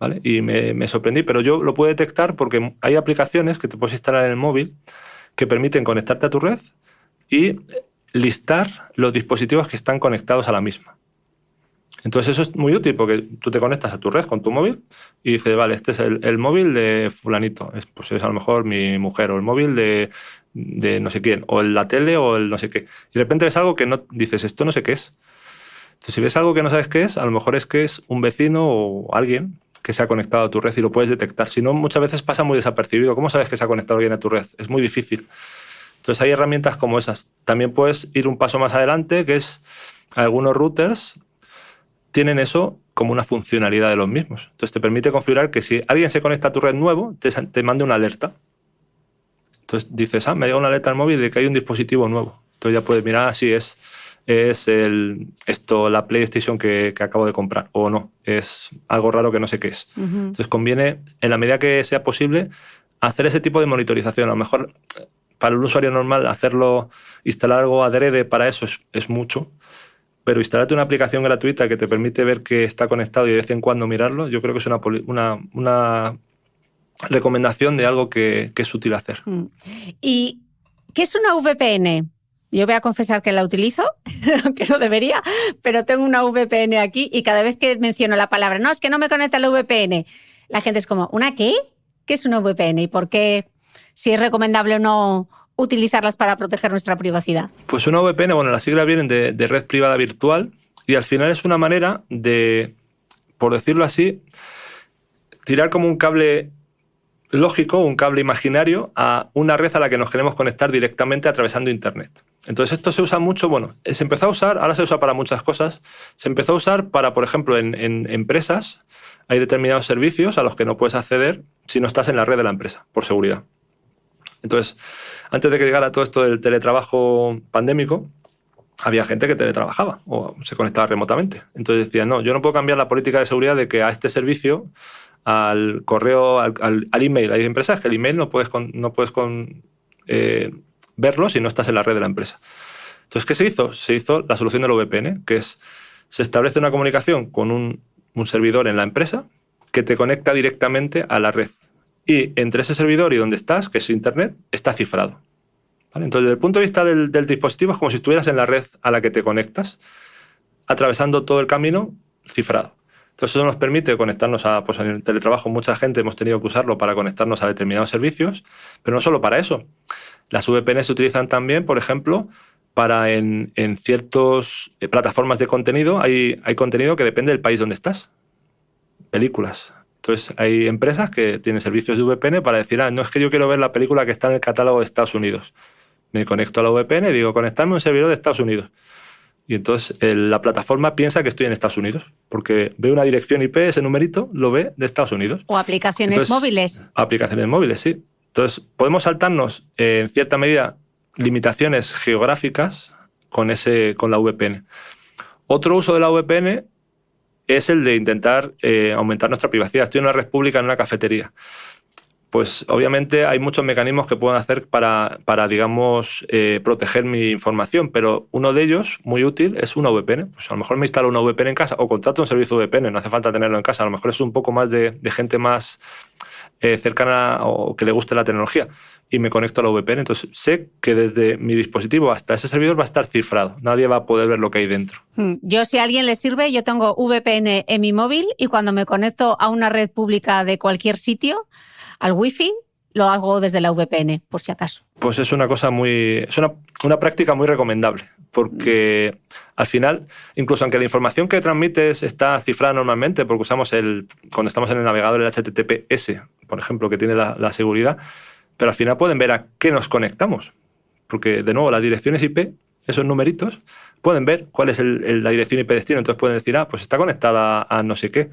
¿Vale? Y me sorprendí, pero yo lo puedo detectar porque hay aplicaciones que te puedes instalar en el móvil que permiten conectarte a tu red y listar los dispositivos que están conectados a la misma. Entonces eso es muy útil porque tú te conectas a tu red con tu móvil y dices, vale, este es el móvil de fulanito, pues es a lo mejor mi mujer, o el móvil de no sé quién, o la tele o el no sé qué. Y de repente ves algo que no dices, esto no sé qué es. Entonces si ves algo que no sabes qué es, a lo mejor es que es un vecino o alguien que se ha conectado a tu red y lo puedes detectar. Si no, muchas veces pasa muy desapercibido. ¿Cómo sabes que se ha conectado alguien a tu red? Es muy difícil. Entonces hay herramientas como esas. También puedes ir un paso más adelante, que es algunos routers tienen eso como una funcionalidad de los mismos. Entonces te permite configurar que si alguien se conecta a tu red nuevo, te mande una alerta. Entonces dices, me ha llegado una alerta al móvil de que hay un dispositivo nuevo. Entonces ya puedes mirar si es la PlayStation que acabo de comprar o no. Es algo raro que no sé qué es. Uh-huh. Entonces conviene, en la medida que sea posible, hacer ese tipo de monitorización. A lo mejor para el usuario normal instalar algo adrede para eso es mucho. Pero instalarte una aplicación gratuita que te permite ver que está conectado y de vez en cuando mirarlo, yo creo que es una recomendación de algo que es útil hacer. ¿Y qué es una VPN? Yo voy a confesar que la utilizo, aunque no debería, pero tengo una VPN aquí y cada vez que menciono la palabra, no, es que no me conecta la VPN, la gente es como, ¿una qué? ¿Qué es una VPN? ¿Y por qué? Si es recomendable o no utilizarlas para proteger nuestra privacidad. Pues una VPN, bueno, las siglas vienen de red privada virtual y al final es una manera de, por decirlo así, tirar como un cable lógico, un cable imaginario a una red a la que nos queremos conectar directamente atravesando Internet. Entonces esto se usa mucho, se empezó a usar, ahora se usa para muchas cosas, se empezó a usar para, por ejemplo, en empresas hay determinados servicios a los que no puedes acceder si no estás en la red de la empresa, por seguridad. Entonces, antes de que llegara todo esto del teletrabajo pandémico, había gente que teletrabajaba o se conectaba remotamente. Entonces decían, no, yo no puedo cambiar la política de seguridad de que a este servicio, al correo, al email, hay empresas que el email no puedes verlo si no estás en la red de la empresa. Entonces, ¿qué se hizo? Se hizo la solución del VPN, que es, se establece una comunicación con un servidor en la empresa que te conecta directamente a la red. Y entre ese servidor y donde estás, que es Internet, está cifrado. ¿Vale? Entonces, desde el punto de vista del dispositivo, es como si estuvieras en la red a la que te conectas, atravesando todo el camino cifrado. Entonces, eso nos permite conectarnos pues en el teletrabajo, mucha gente hemos tenido que usarlo para conectarnos a determinados servicios, pero no solo para eso. Las VPN se utilizan también, por ejemplo, para en ciertas plataformas de contenido, hay contenido que depende del país donde estás. Películas. Entonces, hay empresas que tienen servicios de VPN para decir, no es que yo quiero ver la película que está en el catálogo de Estados Unidos. Me conecto a la VPN y digo, conectarme a un servidor de Estados Unidos. Y entonces la plataforma piensa que estoy en Estados Unidos, porque ve una dirección IP, ese numerito lo ve de Estados Unidos. O aplicaciones móviles. Aplicaciones móviles, sí. Entonces, podemos saltarnos, en cierta medida, limitaciones geográficas con la VPN. Otro uso de la VPN es el de intentar aumentar nuestra privacidad. Estoy en una red pública, en una cafetería. Pues obviamente hay muchos mecanismos que pueden hacer para digamos, proteger mi información, pero uno de ellos, muy útil, es una VPN. Pues a lo mejor me instalo una VPN en casa o contrato un servicio VPN, no hace falta tenerlo en casa, a lo mejor es un poco más de gente más cercana o que le guste la tecnología, y me conecto a la VPN. Entonces sé que desde mi dispositivo hasta ese servidor va a estar cifrado, nadie va a poder ver lo que hay dentro. Yo, si a alguien le sirve, yo tengo VPN en mi móvil y cuando me conecto a una red pública de cualquier sitio, al Wi-Fi, lo hago desde la VPN, por si acaso. Pues es una cosa es una práctica muy recomendable, porque al final, incluso aunque la información que transmites está cifrada normalmente, porque usamos cuando estamos en el navegador el HTTPS, por ejemplo, que tiene la seguridad, pero al final pueden ver a qué nos conectamos, porque de nuevo las direcciones IP, esos numeritos, pueden ver cuál es la dirección IP destino, entonces pueden decir, pues está conectada a no sé qué,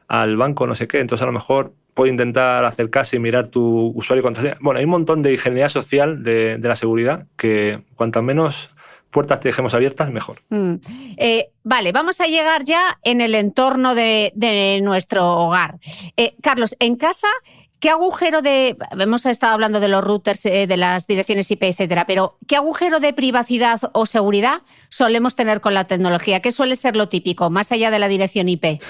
al banco no sé qué, entonces a lo mejor puede intentar acercarse y mirar tu usuario y contraseña. Bueno, hay un montón de ingeniería social de la seguridad que cuantas menos puertas te dejemos abiertas, mejor. Vale, vamos a llegar ya en el entorno de nuestro hogar. Carlos, en casa, ¿qué agujero hemos estado hablando de los routers, de las direcciones IP, etcétera, pero ¿qué agujero de privacidad o seguridad solemos tener con la tecnología? ¿Qué suele ser lo típico, más allá de la dirección IP?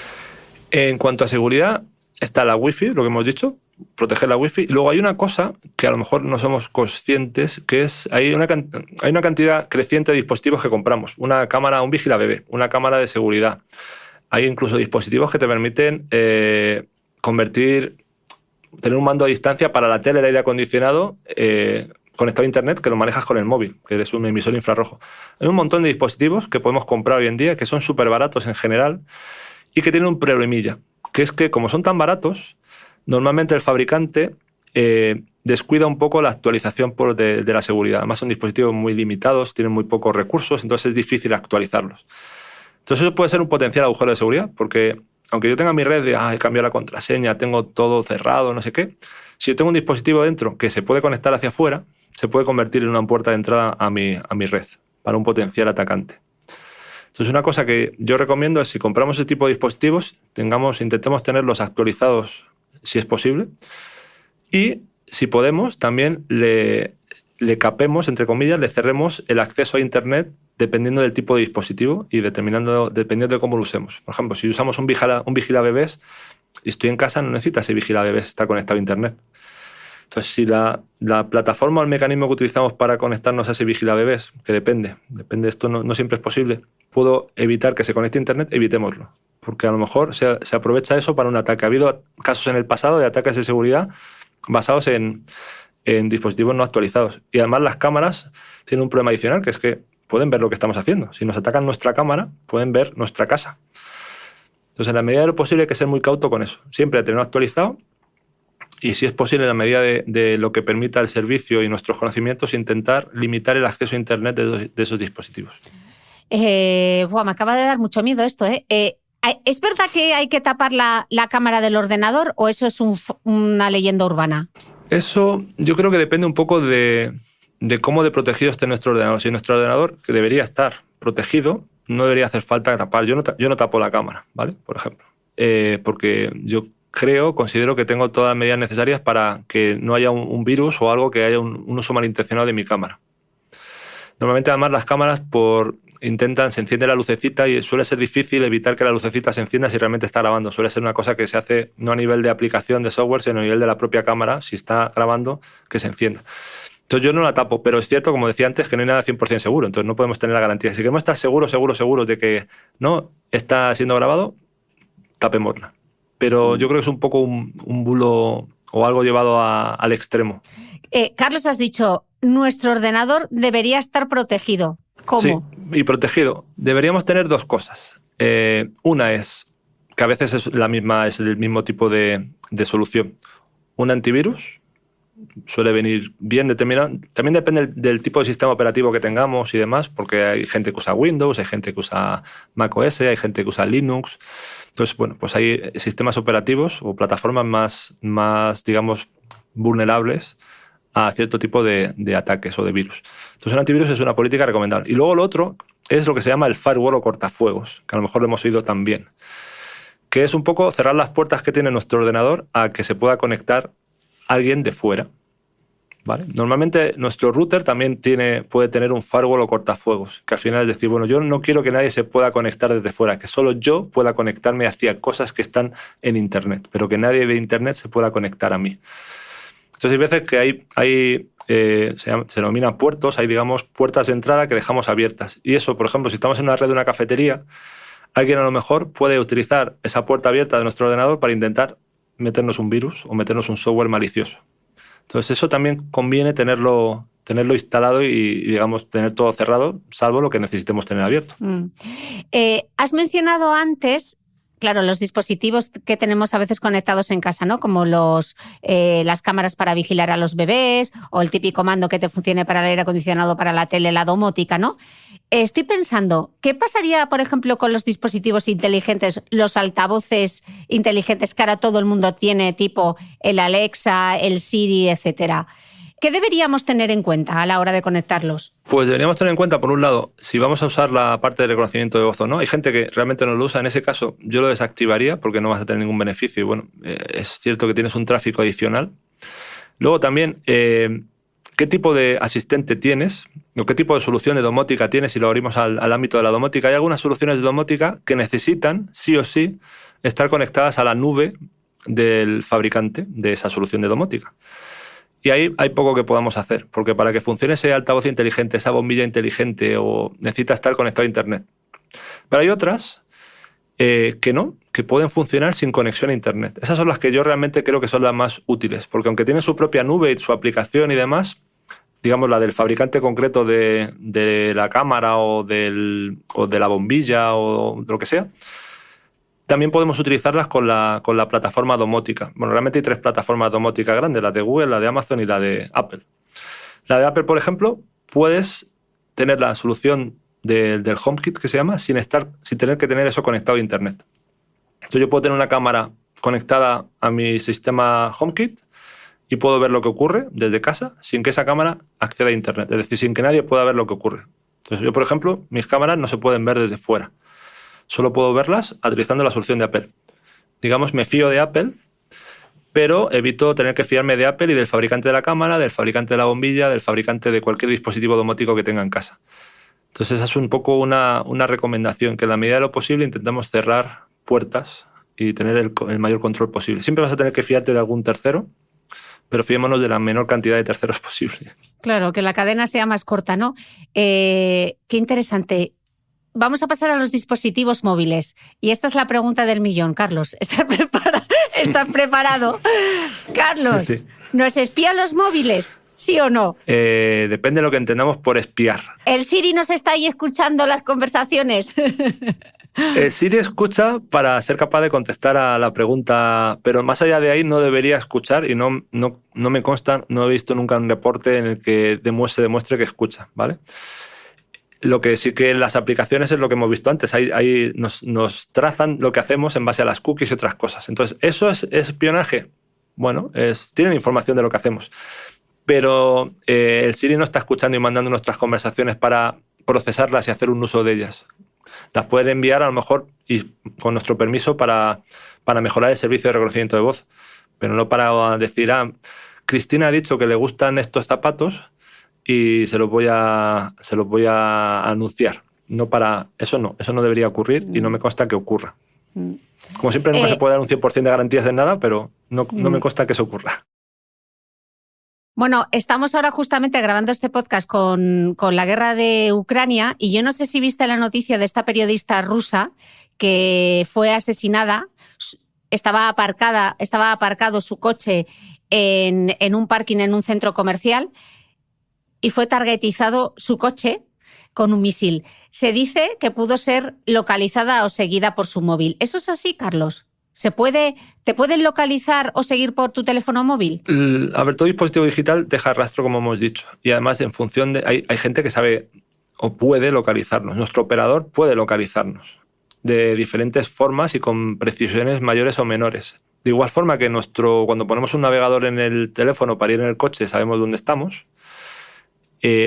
En cuanto a seguridad, está la Wi-Fi, lo que hemos dicho, proteger la Wi-Fi. Luego hay una cosa que a lo mejor no somos conscientes, que es hay una cantidad creciente de dispositivos que compramos. Una cámara, un vigilabebé, una cámara de seguridad. Hay incluso dispositivos que te permiten tener un mando a distancia para la tele, el aire acondicionado, conectado a internet, que lo manejas con el móvil, que es un emisor infrarrojo. Hay un montón de dispositivos que podemos comprar hoy en día, que son súper baratos en general y que tienen un problemilla, que es que como son tan baratos, normalmente el fabricante descuida un poco la actualización de la seguridad. Además son dispositivos muy limitados, tienen muy pocos recursos, entonces es difícil actualizarlos. Entonces eso puede ser un potencial agujero de seguridad, porque aunque yo tenga mi red de he cambiado la contraseña, tengo todo cerrado, no sé qué, si yo tengo un dispositivo dentro que se puede conectar hacia afuera, se puede convertir en una puerta de entrada a mi red para un potencial atacante. Entonces, una cosa que yo recomiendo es, si compramos ese tipo de dispositivos, intentemos tenerlos actualizados si es posible, y si podemos, también le capemos, entre comillas, le cerremos el acceso a Internet dependiendo del tipo de dispositivo y dependiendo de cómo lo usemos. Por ejemplo, si usamos un vigilabebés y estoy en casa, no necesita ese vigilabebés estar conectado a Internet. Entonces, si la plataforma o el mecanismo que utilizamos para conectarnos a ese vigilabebés, que depende, esto no siempre es posible, puedo evitar que se conecte a Internet, evitémoslo. Porque a lo mejor se aprovecha eso para un ataque. Ha habido casos en el pasado de ataques de seguridad basados en dispositivos no actualizados. Y además las cámaras tienen un problema adicional, que es que pueden ver lo que estamos haciendo. Si nos atacan nuestra cámara, pueden ver nuestra casa. Entonces, en la medida de lo posible hay que ser muy cauto con eso. Siempre tenerlo actualizado y, si es posible, en la medida de lo que permita el servicio y nuestros conocimientos, intentar limitar el acceso a Internet de esos dispositivos. Me acaba de dar mucho miedo esto, ¿Es verdad que hay que tapar la cámara del ordenador o eso es una leyenda urbana? Eso yo creo que depende un poco de cómo de protegido esté nuestro ordenador. Si nuestro ordenador, que debería estar protegido, no debería hacer falta tapar. Yo no tapo la cámara, ¿vale? Por ejemplo. Porque yo considero que tengo todas las medidas necesarias para que no haya un virus o algo que haya un uso malintencionado de mi cámara. Normalmente, además, las cámaras se enciende la lucecita y suele ser difícil evitar que la lucecita se encienda si realmente está grabando. Suele ser una cosa que se hace no a nivel de aplicación de software, sino a nivel de la propia cámara, si está grabando, que se encienda. Entonces yo no la tapo, pero es cierto, como decía antes, que no hay nada 100% seguro, entonces no podemos tener la garantía. Si queremos estar seguros de que no está siendo grabado, tapémosla. Pero yo creo que es un poco un bulo o algo llevado al extremo. Carlos, has dicho, nuestro ordenador debería estar protegido. ¿Cómo? Sí, y protegido. Deberíamos tener dos cosas. Una es que a veces es el mismo tipo de solución. Un antivirus suele venir bien determinado. También depende del tipo de sistema operativo que tengamos y demás, porque hay gente que usa Windows, hay gente que usa macOS, hay gente que usa Linux. Entonces, bueno, pues hay sistemas operativos o plataformas más digamos, vulnerables a cierto tipo de ataques o de virus. Entonces, un antivirus es una política recomendable. Y luego lo otro es lo que se llama el firewall o cortafuegos, que a lo mejor lo hemos oído también, que es un poco cerrar las puertas que tiene nuestro ordenador a que se pueda conectar alguien de fuera. ¿Vale? Normalmente nuestro router también puede tener un firewall o cortafuegos, que al final es decir, bueno, yo no quiero que nadie se pueda conectar desde fuera, que solo yo pueda conectarme hacia cosas que están en Internet, pero que nadie de Internet se pueda conectar a mí. Entonces hay veces que se denominan puertos, hay digamos puertas de entrada que dejamos abiertas. Y eso, por ejemplo, si estamos en una red de una cafetería, alguien a lo mejor puede utilizar esa puerta abierta de nuestro ordenador para intentar meternos un virus o meternos un software malicioso. Entonces eso también conviene tenerlo instalado y, digamos, tener todo cerrado, salvo lo que necesitemos tener abierto. Has mencionado antes, claro, los dispositivos que tenemos a veces conectados en casa, ¿no? Como las cámaras para vigilar a los bebés o el típico mando que te funcione para el aire acondicionado, para la tele, la domótica, ¿no? Estoy pensando, ¿qué pasaría, por ejemplo, con los dispositivos inteligentes, los altavoces inteligentes que ahora todo el mundo tiene, tipo el Alexa, el Siri, etcétera? ¿Qué deberíamos tener en cuenta a la hora de conectarlos? Pues deberíamos tener en cuenta, por un lado, si vamos a usar la parte de reconocimiento de voz o no. Hay gente que realmente no lo usa. En ese caso, yo lo desactivaría porque no vas a tener ningún beneficio. Y bueno, es cierto que tienes un tráfico adicional. Luego también, ¿qué tipo de asistente tienes? ¿O qué tipo de solución de domótica tienes? Si lo abrimos al ámbito de la domótica, hay algunas soluciones de domótica que necesitan, sí o sí, estar conectadas a la nube del fabricante de esa solución de domótica. Y ahí hay poco que podamos hacer, porque para que funcione ese altavoz inteligente, esa bombilla inteligente, necesita estar conectado a Internet. Pero hay otras que pueden funcionar sin conexión a Internet. Esas son las que yo realmente creo que son las más útiles, porque aunque tienen su propia nube y su aplicación y demás, digamos la del fabricante concreto de la cámara o de la bombilla o de lo que sea, también podemos utilizarlas con la plataforma domótica. Bueno, realmente hay 3 plataformas domóticas grandes, la de Google, la de Amazon y la de Apple. La de Apple, por ejemplo, puedes tener la solución del HomeKit, que se llama, sin tener que tener eso conectado a Internet. Entonces yo puedo tener una cámara conectada a mi sistema HomeKit y puedo ver lo que ocurre desde casa sin que esa cámara acceda a Internet. Es decir, sin que nadie pueda ver lo que ocurre. Entonces yo, por ejemplo, mis cámaras no se pueden ver desde fuera. Solo puedo verlas utilizando la solución de Apple. Digamos, me fío de Apple, pero evito tener que fiarme de Apple y del fabricante de la cámara, del fabricante de la bombilla, del fabricante de cualquier dispositivo domótico que tenga en casa. Entonces, esa es un poco una recomendación, que en la medida de lo posible intentamos cerrar puertas y tener el mayor control posible. Siempre vas a tener que fiarte de algún tercero, pero fiémonos de la menor cantidad de terceros posible. Claro, que la cadena sea más corta, ¿no? Qué interesante. Vamos a pasar a los dispositivos móviles. Y esta es la pregunta del millón, Carlos. ¿Estás preparado? Carlos, Sí. ¿nos espían los móviles? ¿Sí o no? Depende de lo que entendamos por espiar. ¿El Siri nos está ahí escuchando las conversaciones? Siri escucha para ser capaz de contestar a la pregunta, pero más allá de ahí no debería escuchar y no me consta, no he visto nunca un reporte en el que se demuestre que escucha, ¿vale? Lo que sí que en las aplicaciones es lo que hemos visto antes. Ahí nos trazan lo que hacemos en base a las cookies y otras cosas. Entonces, ¿eso es espionaje? Bueno, tienen información de lo que hacemos. Pero el Siri no está escuchando y mandando nuestras conversaciones para procesarlas y hacer un uso de ellas. Las puede enviar a lo mejor y con nuestro permiso para mejorar el servicio de reconocimiento de voz, pero no para decir, Cristina ha dicho que le gustan estos zapatos y se los voy a anunciar. Eso no debería ocurrir y no me consta que ocurra. Como siempre, nunca se puede dar un 100% de garantías en nada, pero no me consta que eso ocurra. Bueno, estamos ahora justamente grabando este podcast con la guerra de Ucrania y yo no sé si viste la noticia de esta periodista rusa que fue asesinada. Estaba aparcado su coche en un parking en un centro comercial y fue targetizado su coche con un misil. Se dice que pudo ser localizada o seguida por su móvil. ¿Eso es así, Carlos? ¿Te pueden localizar o seguir por tu teléfono móvil? A ver, todo dispositivo digital deja rastro, como hemos dicho. Y además, en función de... Hay gente que sabe o puede localizarnos. Nuestro operador puede localizarnos de diferentes formas y con precisiones mayores o menores. De igual forma que cuando ponemos un navegador en el teléfono para ir en el coche, sabemos dónde estamos.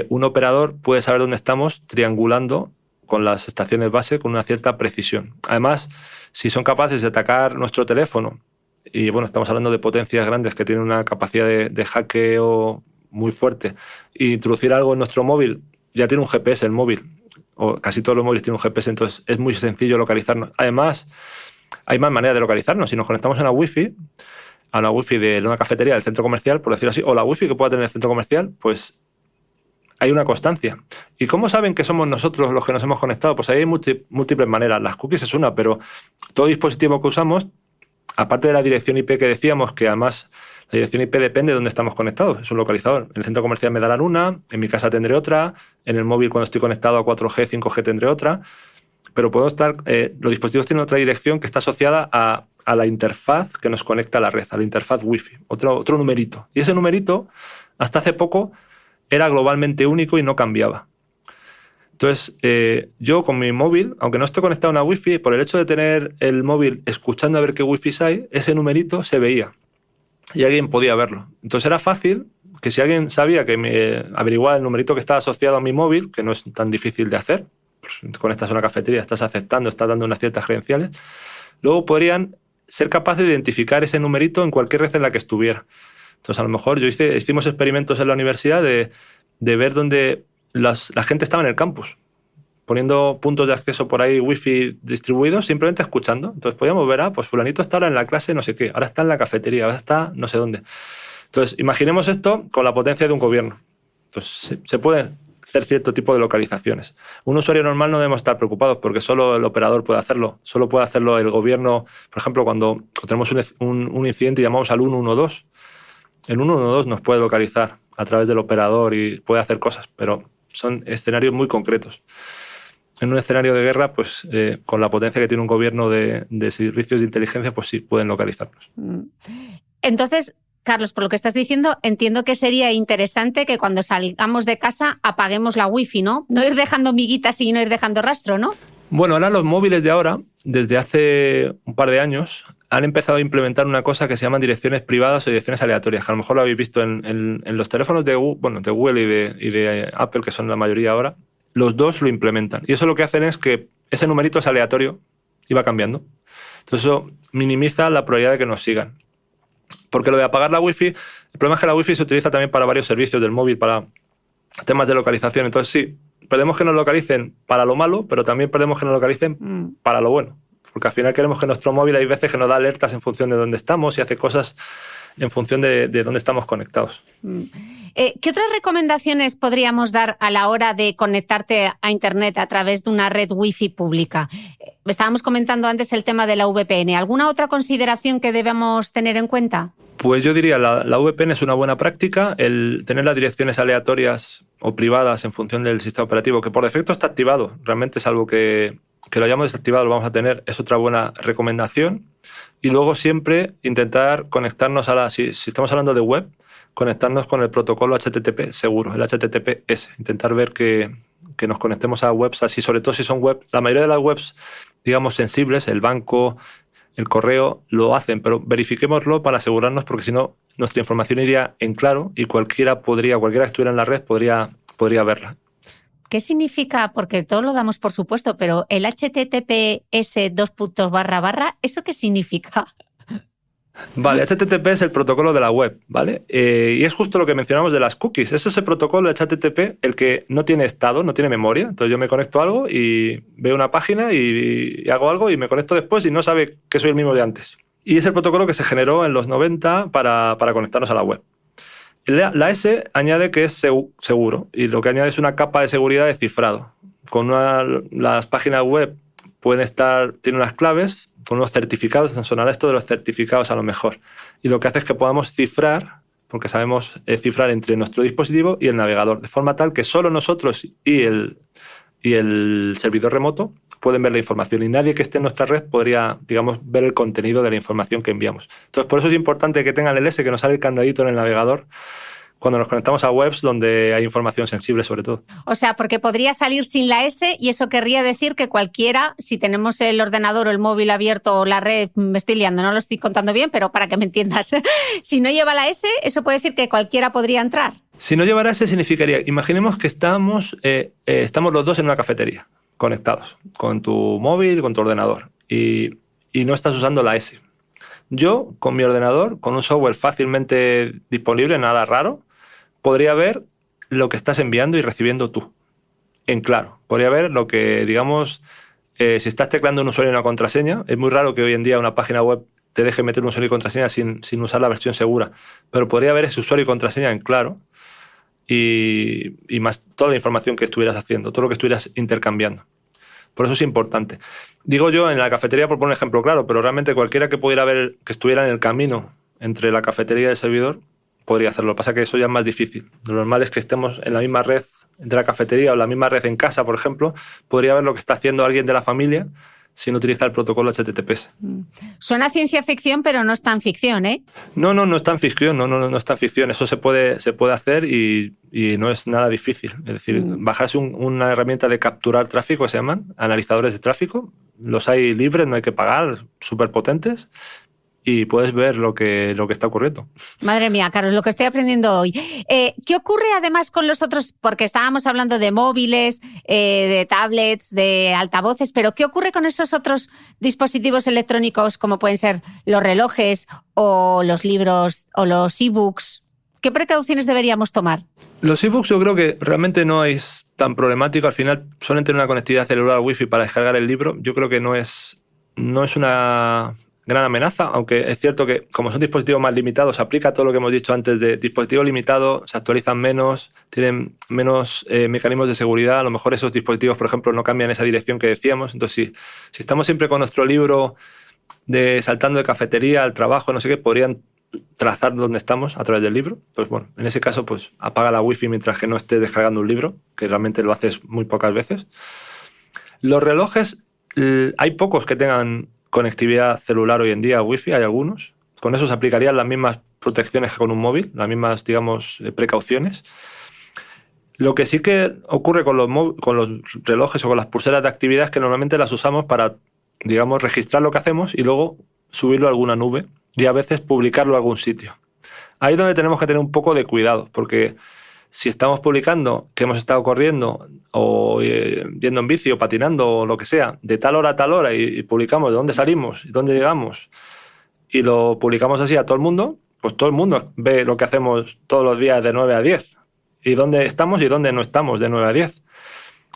Un operador puede saber dónde estamos triangulando con las estaciones base con una cierta precisión. Además, si son capaces de atacar nuestro teléfono, y bueno, estamos hablando de potencias grandes que tienen una capacidad de hackeo muy fuerte, e introducir algo en nuestro móvil, ya tiene un GPS el móvil, o casi todos los móviles tienen un GPS, entonces es muy sencillo localizarnos. Además, hay más maneras de localizarnos. Si nos conectamos a una Wi-Fi de una cafetería del centro comercial, por decirlo así, o la Wi-Fi que pueda tener el centro comercial, pues hay una constancia. ¿Y cómo saben que somos nosotros los que nos hemos conectado? Pues ahí hay múltiples maneras. Las cookies es una, pero todo dispositivo que usamos, aparte de la dirección IP que decíamos, que además la dirección IP depende de dónde estamos conectados, es un localizador. En el centro comercial me darán una, en mi casa tendré otra, en el móvil cuando estoy conectado a 4G, 5G tendré otra, pero los dispositivos tienen otra dirección que está asociada a la interfaz que nos conecta a la red, a la interfaz Wi-Fi, otro numerito. Y ese numerito, hasta hace poco, era globalmente único y no cambiaba. Entonces, yo con mi móvil, aunque no esté conectado a una Wi-Fi, por el hecho de tener el móvil escuchando a ver qué Wi-Fi hay, ese numerito se veía y alguien podía verlo. Entonces era fácil que si alguien sabía que me averiguaba el numerito que estaba asociado a mi móvil, que no es tan difícil de hacer, pues te conectas a una cafetería, estás aceptando, estás dando unas ciertas credenciales, luego podrían ser capaces de identificar ese numerito en cualquier red en la que estuviera. Entonces, a lo mejor hicimos experimentos en la universidad de ver dónde la gente estaba en el campus, poniendo puntos de acceso por ahí Wi-Fi distribuidos, simplemente escuchando. Entonces podíamos ver, pues fulanito está ahora en la clase no sé qué, ahora está en la cafetería, ahora está no sé dónde. Entonces, imaginemos esto con la potencia de un gobierno. Entonces, se pueden hacer cierto tipo de localizaciones. Un usuario normal no debemos estar preocupados porque solo el operador puede hacerlo. Solo puede hacerlo el gobierno. Por ejemplo, cuando tenemos un incidente y llamamos al 112, el 112 nos puede localizar a través del operador y puede hacer cosas, pero son escenarios muy concretos. En un escenario de guerra, pues con la potencia que tiene un gobierno de servicios de inteligencia, pues sí, pueden localizarnos. Entonces, Carlos, por lo que estás diciendo, entiendo que sería interesante que cuando salgamos de casa apaguemos la Wi-Fi, ¿no? No ir dejando miguitas y no ir dejando rastro, ¿no? Bueno, ahora los móviles de ahora, desde hace un par de años, han empezado a implementar una cosa que se llaman direcciones privadas o direcciones aleatorias, que a lo mejor lo habéis visto en los teléfonos de Google y de Apple, que son la mayoría ahora. Los dos lo implementan. Y eso lo que hacen es que ese numerito es aleatorio y va cambiando. Entonces eso minimiza la probabilidad de que nos sigan. Porque lo de apagar la Wi-Fi, el problema es que la Wi-Fi se utiliza también para varios servicios del móvil, para temas de localización. Entonces sí, perdemos que nos localicen para lo malo, pero también perdemos que nos localicen para lo bueno. Porque al final queremos que nuestro móvil hay veces que nos da alertas en función de dónde estamos y hace cosas en función de dónde estamos conectados. ¿Qué otras recomendaciones podríamos dar a la hora de conectarte a Internet a través de una red Wi-Fi pública? Estábamos comentando antes el tema de la VPN. ¿Alguna otra consideración que debemos tener en cuenta? Pues yo diría la VPN es una buena práctica. El tener las direcciones aleatorias o privadas en función del sistema operativo, que por defecto está activado, realmente salvo que lo hayamos desactivado, lo vamos a tener, es otra buena recomendación. Y luego siempre intentar conectarnos si estamos hablando de web, conectarnos con el protocolo HTTP seguro, el HTTPS. Intentar ver que nos conectemos a webs así, sobre todo si son webs. La mayoría de las webs, digamos, sensibles, el banco, el correo, lo hacen, pero verifiquémoslo para asegurarnos, porque si no, nuestra información iría en claro y cualquiera que estuviera en la red podría verla. ¿Qué significa? Porque todos lo damos por supuesto, pero el HTTPS : ¿eso qué significa? Vale, HTTP es el protocolo de la web, ¿vale? Y es justo lo que mencionamos de las cookies. Es ese protocolo de HTTP el que no tiene estado, no tiene memoria. Entonces yo me conecto a algo y veo una página y hago algo y me conecto después y no sabe que soy el mismo de antes. Y es el protocolo que se generó en los 90 para conectarnos a la web. La S añade que es seguro y lo que añade es una capa de seguridad de cifrado. Las páginas web tienen unas claves con unos certificados, nos sonará esto de los certificados a lo mejor. Y lo que hace es que podamos cifrar, porque sabemos cifrar entre nuestro dispositivo y el navegador, de forma tal que solo nosotros y el servidor remoto pueden ver la información y nadie que esté en nuestra red podría, digamos, ver el contenido de la información que enviamos. Entonces, por eso es importante que tengan el S, que nos sale el candadito en el navegador cuando nos conectamos a webs donde hay información sensible, sobre todo. O sea, porque podría salir sin la S y eso querría decir que cualquiera, si tenemos el ordenador o el móvil abierto o la red, me estoy liando, no lo estoy contando bien, pero para que me entiendas, si no lleva la S, eso puede decir que cualquiera podría entrar. Si no llevara S significaría, imaginemos que estamos los dos en una cafetería, conectados, con tu móvil, con tu ordenador, y no estás usando la S. Yo, con mi ordenador, con un software fácilmente disponible, nada raro, podría ver lo que estás enviando y recibiendo tú, en claro. Podría ver lo que, digamos, si estás teclando un usuario y una contraseña, es muy raro que hoy en día una página web te deje meter un usuario y contraseña sin usar la versión segura, pero podría ver ese usuario y contraseña en claro y más toda la información que estuvieras haciendo, todo lo que estuvieras intercambiando. Por eso es importante. Digo yo en la cafetería por poner un ejemplo claro, pero realmente cualquiera que pudiera ver, que estuviera en el camino entre la cafetería y el servidor, podría hacerlo. Lo que pasa es que eso ya es más difícil. Lo normal es que estemos en la misma red entre la cafetería o la misma red en casa, por ejemplo, podría ver lo que está haciendo alguien de la familia sin utilizar el protocolo HTTPS. Suena ciencia ficción, pero no es tan ficción, ¿eh? No es tan ficción, no es tan ficción. Eso se puede hacer y no es nada difícil. Es decir, bajarse una herramienta de capturar tráfico, se llaman, analizadores de tráfico. Los hay libres, no hay que pagar, súper potentes. Y puedes ver lo que está ocurriendo. Madre mía, Carlos, lo que estoy aprendiendo hoy. ¿Qué ocurre además con los otros? Porque estábamos hablando de móviles, de tablets, de altavoces, pero ¿qué ocurre con esos otros dispositivos electrónicos como pueden ser los relojes o los libros o los ebooks? ¿Qué precauciones deberíamos tomar? Los ebooks yo creo que realmente no es tan problemático. Al final suelen tener una conectividad celular Wi-Fi para descargar el libro. Yo creo que no es una gran amenaza, aunque es cierto que como son dispositivos más limitados, se aplica todo lo que hemos dicho antes de dispositivos limitados, se actualizan menos, tienen menos mecanismos de seguridad, a lo mejor esos dispositivos, por ejemplo, no cambian esa dirección que decíamos. Entonces, si estamos siempre con nuestro libro saltando de cafetería al trabajo, no sé qué, podrían trazar dónde estamos a través del libro. Pues bueno, en ese caso, pues apaga la Wi-Fi mientras que no estés descargando un libro, que realmente lo haces muy pocas veces. Los relojes, hay pocos que tengan conectividad celular hoy en día, Wi-Fi, hay algunos. Con eso se aplicarían las mismas protecciones que con un móvil, las mismas, digamos, precauciones. Lo que sí que ocurre con los relojes o con las pulseras de actividad es que normalmente las usamos para, digamos, registrar lo que hacemos y luego subirlo a alguna nube y a veces publicarlo a algún sitio. Ahí es donde tenemos que tener un poco de cuidado, porque si estamos publicando que hemos estado corriendo o yendo en bici o patinando o lo que sea, de tal hora a tal hora y publicamos de dónde salimos y dónde llegamos y lo publicamos así a todo el mundo, pues todo el mundo ve lo que hacemos todos los días de 9 a 10 y dónde estamos y dónde no estamos de 9 a 10.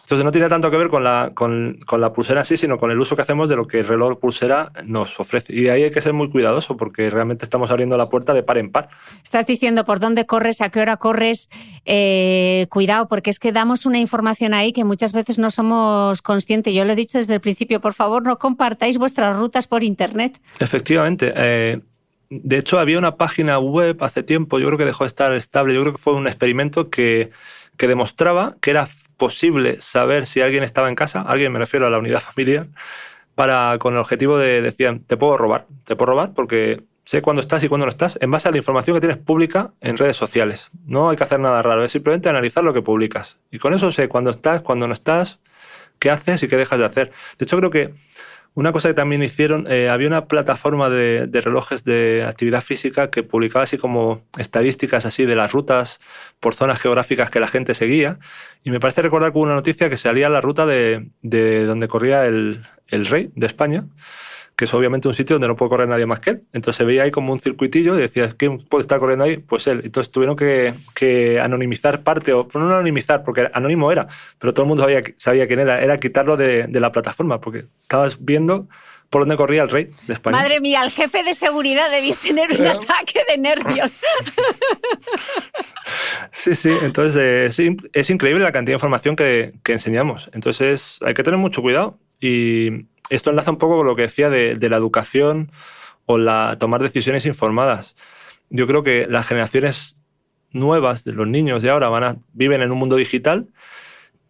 Entonces no tiene tanto que ver con la pulsera en sí, sino con el uso que hacemos de lo que el reloj pulsera nos ofrece. Y ahí hay que ser muy cuidadoso porque realmente estamos abriendo la puerta de par en par. Estás diciendo por dónde corres, a qué hora corres. Cuidado, porque es que damos una información ahí que muchas veces no somos conscientes. Yo lo he dicho desde el principio, por favor, no compartáis vuestras rutas por Internet. Efectivamente. De hecho, había una página web hace tiempo, yo creo que dejó de estar estable, yo creo que fue un experimento que demostraba que era posible saber si alguien estaba en casa, alguien, me refiero a la unidad familiar, con el objetivo de, decían, te puedo robar porque sé cuándo estás y cuándo no estás, en base a la información que tienes pública en redes sociales. No hay que hacer nada raro, es simplemente analizar lo que publicas. Y con eso sé cuándo estás, cuándo no estás, qué haces y qué dejas de hacer. De hecho, creo que una cosa que también hicieron, había una plataforma de relojes de actividad física que publicaba así como estadísticas así de las rutas por zonas geográficas que la gente seguía. Y me parece recordar que hubo una noticia que salía la ruta de donde corría el rey de España, que es obviamente un sitio donde no puede correr nadie más que él. Entonces se veía ahí como un circuitillo y decías, ¿quién puede estar corriendo ahí? Pues él. Entonces tuvieron que anonimizar parte, o no anonimizar, porque anónimo era, pero todo el mundo sabía quién era quitarlo de la plataforma, porque estabas viendo por dónde corría el rey de España. Madre mía, el jefe de seguridad debió tener un ataque de nervios. Sí, entonces es increíble la cantidad de información que enseñamos. Entonces hay que tener mucho cuidado y esto enlaza un poco con lo que decía de la educación o tomar decisiones informadas. Yo creo que las generaciones nuevas de los niños de ahora viven en un mundo digital,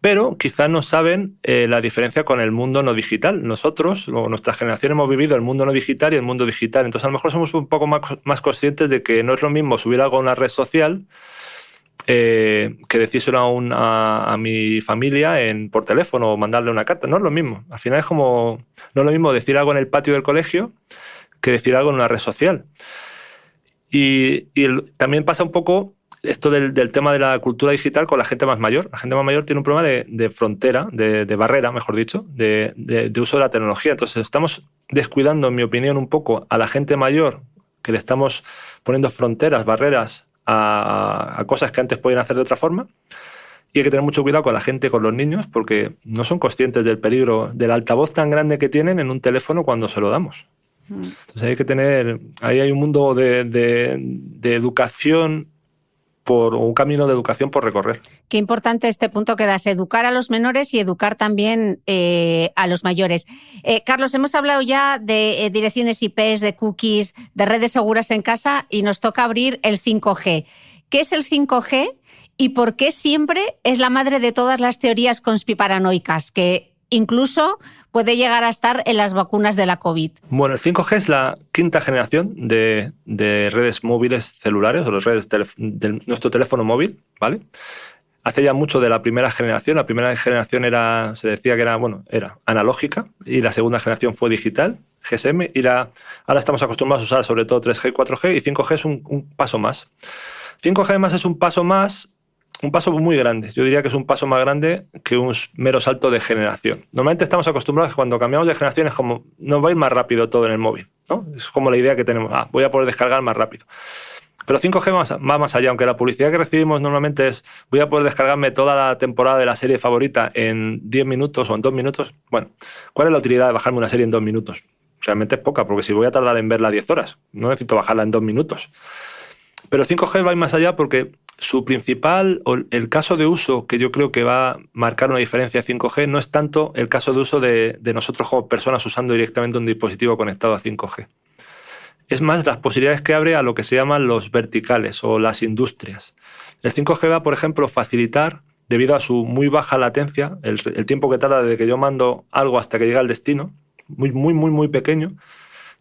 pero quizás no saben la diferencia con el mundo no digital. Nosotros, o nuestra generación, hemos vivido el mundo no digital y el mundo digital. Entonces, a lo mejor somos un poco más conscientes de que no es lo mismo subir algo a una red social que decírselo a mi familia por teléfono o mandarle una carta. No es lo mismo. Al final no es lo mismo decir algo en el patio del colegio que decir algo en una red social. Y también pasa un poco esto del tema de la cultura digital con la gente más mayor. La gente más mayor tiene un problema de frontera, de barrera, mejor dicho, de uso de la tecnología. Entonces estamos descuidando, en mi opinión, un poco a la gente mayor, que le estamos poniendo fronteras, barreras a cosas que antes podían hacer de otra forma. Y hay que tener mucho cuidado con la gente, con los niños, porque no son conscientes del peligro del altavoz tan grande que tienen en un teléfono cuando se lo damos. Entonces ahí hay un mundo de educación, un camino de educación por recorrer. Qué importante este punto que das, educar a los menores y educar también a los mayores. Carlos, hemos hablado ya de direcciones IP, de cookies, de redes seguras en casa y nos toca abrir el 5G. ¿Qué es el 5G y por qué siempre es la madre de todas las teorías conspiranoicas, que incluso puede llegar a estar en las vacunas de la COVID? Bueno, el 5G es la quinta generación de redes móviles celulares, o las redes de nuestro teléfono móvil, ¿vale? Hace ya mucho de la primera generación. La primera generación se decía que era analógica, y la segunda generación fue digital, GSM, y ahora estamos acostumbrados a usar sobre todo 3G y 4G, y 5G es un paso más. 5G además es un paso muy grande. Yo diría que es un paso más grande que un mero salto de generación. Normalmente estamos acostumbrados a que cuando cambiamos de generación es como, nos va a ir más rápido todo en el móvil, ¿no? Es como la idea que tenemos, voy a poder descargar más rápido. Pero 5G va más allá, aunque la publicidad que recibimos normalmente es, voy a poder descargarme toda la temporada de la serie favorita en 10 minutos o en 2 minutos. Bueno, ¿cuál es la utilidad de bajarme una serie en 2 minutos? Realmente es poca, porque si voy a tardar en verla 10 horas, no necesito bajarla en 2 minutos. Pero 5G va a ir más allá porque su principal, o el caso de uso que yo creo que va a marcar una diferencia 5G, no es tanto el caso de uso de nosotros como personas usando directamente un dispositivo conectado a 5G. Es más las posibilidades que abre a lo que se llaman los verticales o las industrias. El 5G va, por ejemplo, a facilitar, debido a su muy baja latencia, el tiempo que tarda desde que yo mando algo hasta que llega al destino, muy, muy, muy, muy pequeño,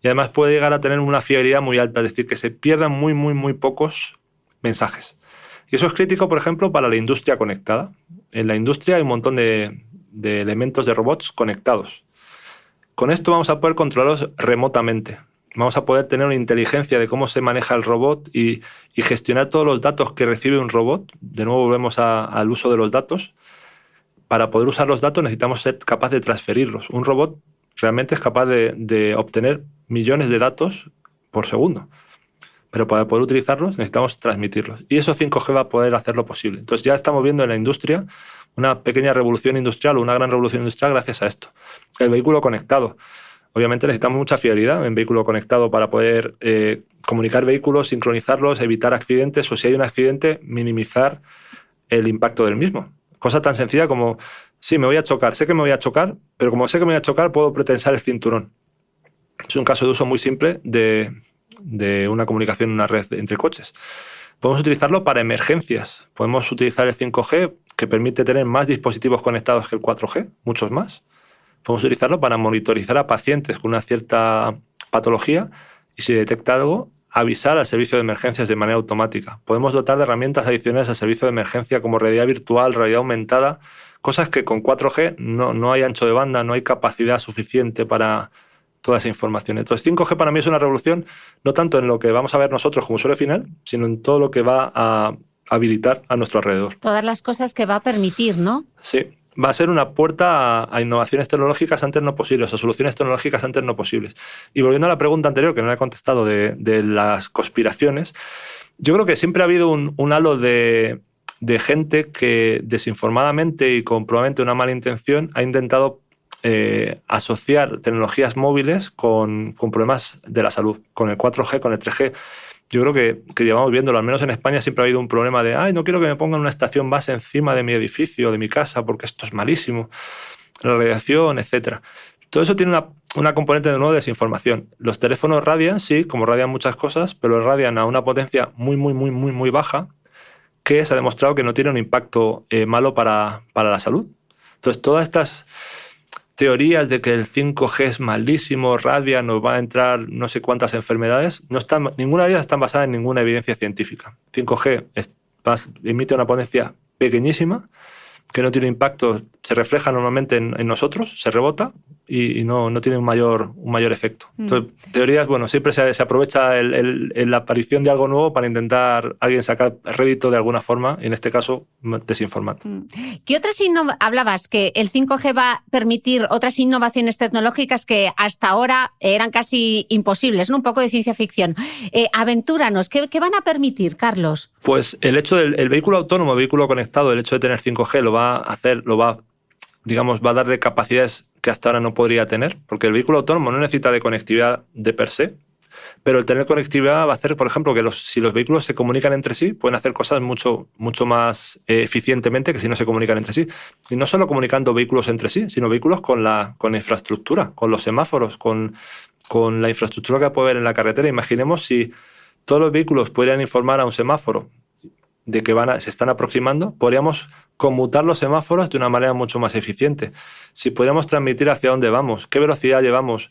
y además puede llegar a tener una fiabilidad muy alta, es decir, que se pierdan muy, muy, muy pocos mensajes. Y eso es crítico, por ejemplo, para la industria conectada. En la industria hay un montón de elementos de robots conectados. Con esto vamos a poder controlarlos remotamente. Vamos a poder tener una inteligencia de cómo se maneja el robot y gestionar todos los datos que recibe un robot. De nuevo volvemos al uso de los datos. Para poder usar los datos necesitamos ser capaces de transferirlos. Un robot realmente es capaz de obtener millones de datos por segundo. Pero para poder utilizarlos necesitamos transmitirlos. Y eso 5G va a poder hacerlo posible. Entonces ya estamos viendo en la industria una pequeña revolución industrial o una gran revolución industrial gracias a esto. El vehículo conectado. Obviamente necesitamos mucha fiabilidad en vehículo conectado para poder comunicar vehículos, sincronizarlos, evitar accidentes o si hay un accidente, minimizar el impacto del mismo. Cosa tan sencilla como, sí, me voy a chocar, sé que me voy a chocar, pero como sé que me voy a chocar, puedo pretensar el cinturón. Es un caso de uso muy simple de una comunicación en una red entre coches. Podemos utilizarlo para emergencias. Podemos utilizar el 5G, que permite tener más dispositivos conectados que el 4G, muchos más. Podemos utilizarlo para monitorizar a pacientes con una cierta patología y si detecta algo, avisar al servicio de emergencias de manera automática. Podemos dotar de herramientas adicionales al servicio de emergencia como realidad virtual, realidad aumentada, cosas que con 4G no hay ancho de banda, no hay capacidad suficiente para toda esa información. Entonces 5G para mí es una revolución no tanto en lo que vamos a ver nosotros como usuario final, sino en todo lo que va a habilitar a nuestro alrededor. Todas las cosas que va a permitir, ¿no? Sí. Va a ser una puerta a innovaciones tecnológicas antes no posibles, a soluciones tecnológicas antes no posibles. Y volviendo a la pregunta anterior, que no le he contestado, de las conspiraciones, yo creo que siempre ha habido un halo de gente que desinformadamente y con probablemente una mala intención ha intentado asociar tecnologías móviles con problemas de la salud, con el 4G, con el 3G. Yo creo que llevamos viéndolo, al menos en España siempre ha habido un problema de no quiero que me pongan una estación base encima de mi edificio, de mi casa, porque esto es malísimo, la radiación, etc. Todo eso tiene una componente de nuevo de desinformación. Los teléfonos radian, sí, como radian muchas cosas, pero radian a una potencia muy, muy, muy, muy, muy baja, que se ha demostrado que no tiene un impacto malo para la salud. Entonces, todas estas teorías de que el 5G es malísimo, radia, nos va a entrar no sé cuántas enfermedades, ninguna de ellas está basada en ninguna evidencia científica. 5G emite una potencia pequeñísima, que no tiene impacto, se refleja normalmente en nosotros, se rebota y no tiene un mayor efecto. Entonces, teorías, bueno, siempre se aprovecha la aparición de algo nuevo para intentar alguien sacar rédito de alguna forma, y en este caso desinformar. ¿Qué otras hablabas? Que el 5G va a permitir otras innovaciones tecnológicas que hasta ahora eran casi imposibles, ¿no? Un poco de ciencia ficción. Aventúranos, ¿qué van a permitir, Carlos? Pues el hecho del vehículo autónomo, vehículo conectado, el hecho de tener 5G va a darle capacidades que hasta ahora no podría tener, porque el vehículo autónomo no necesita de conectividad de per se, pero el tener conectividad va a hacer, por ejemplo, que si los vehículos se comunican entre sí, pueden hacer cosas mucho más eficientemente que si no se comunican entre sí. Y no solo comunicando vehículos entre sí, sino vehículos con la infraestructura, con los semáforos, con la infraestructura que puede haber en la carretera. Imaginemos si todos los vehículos pudieran informar a un semáforo de que se están aproximando, podríamos conmutar los semáforos de una manera mucho más eficiente. Si pudiéramos transmitir hacia dónde vamos, qué velocidad llevamos,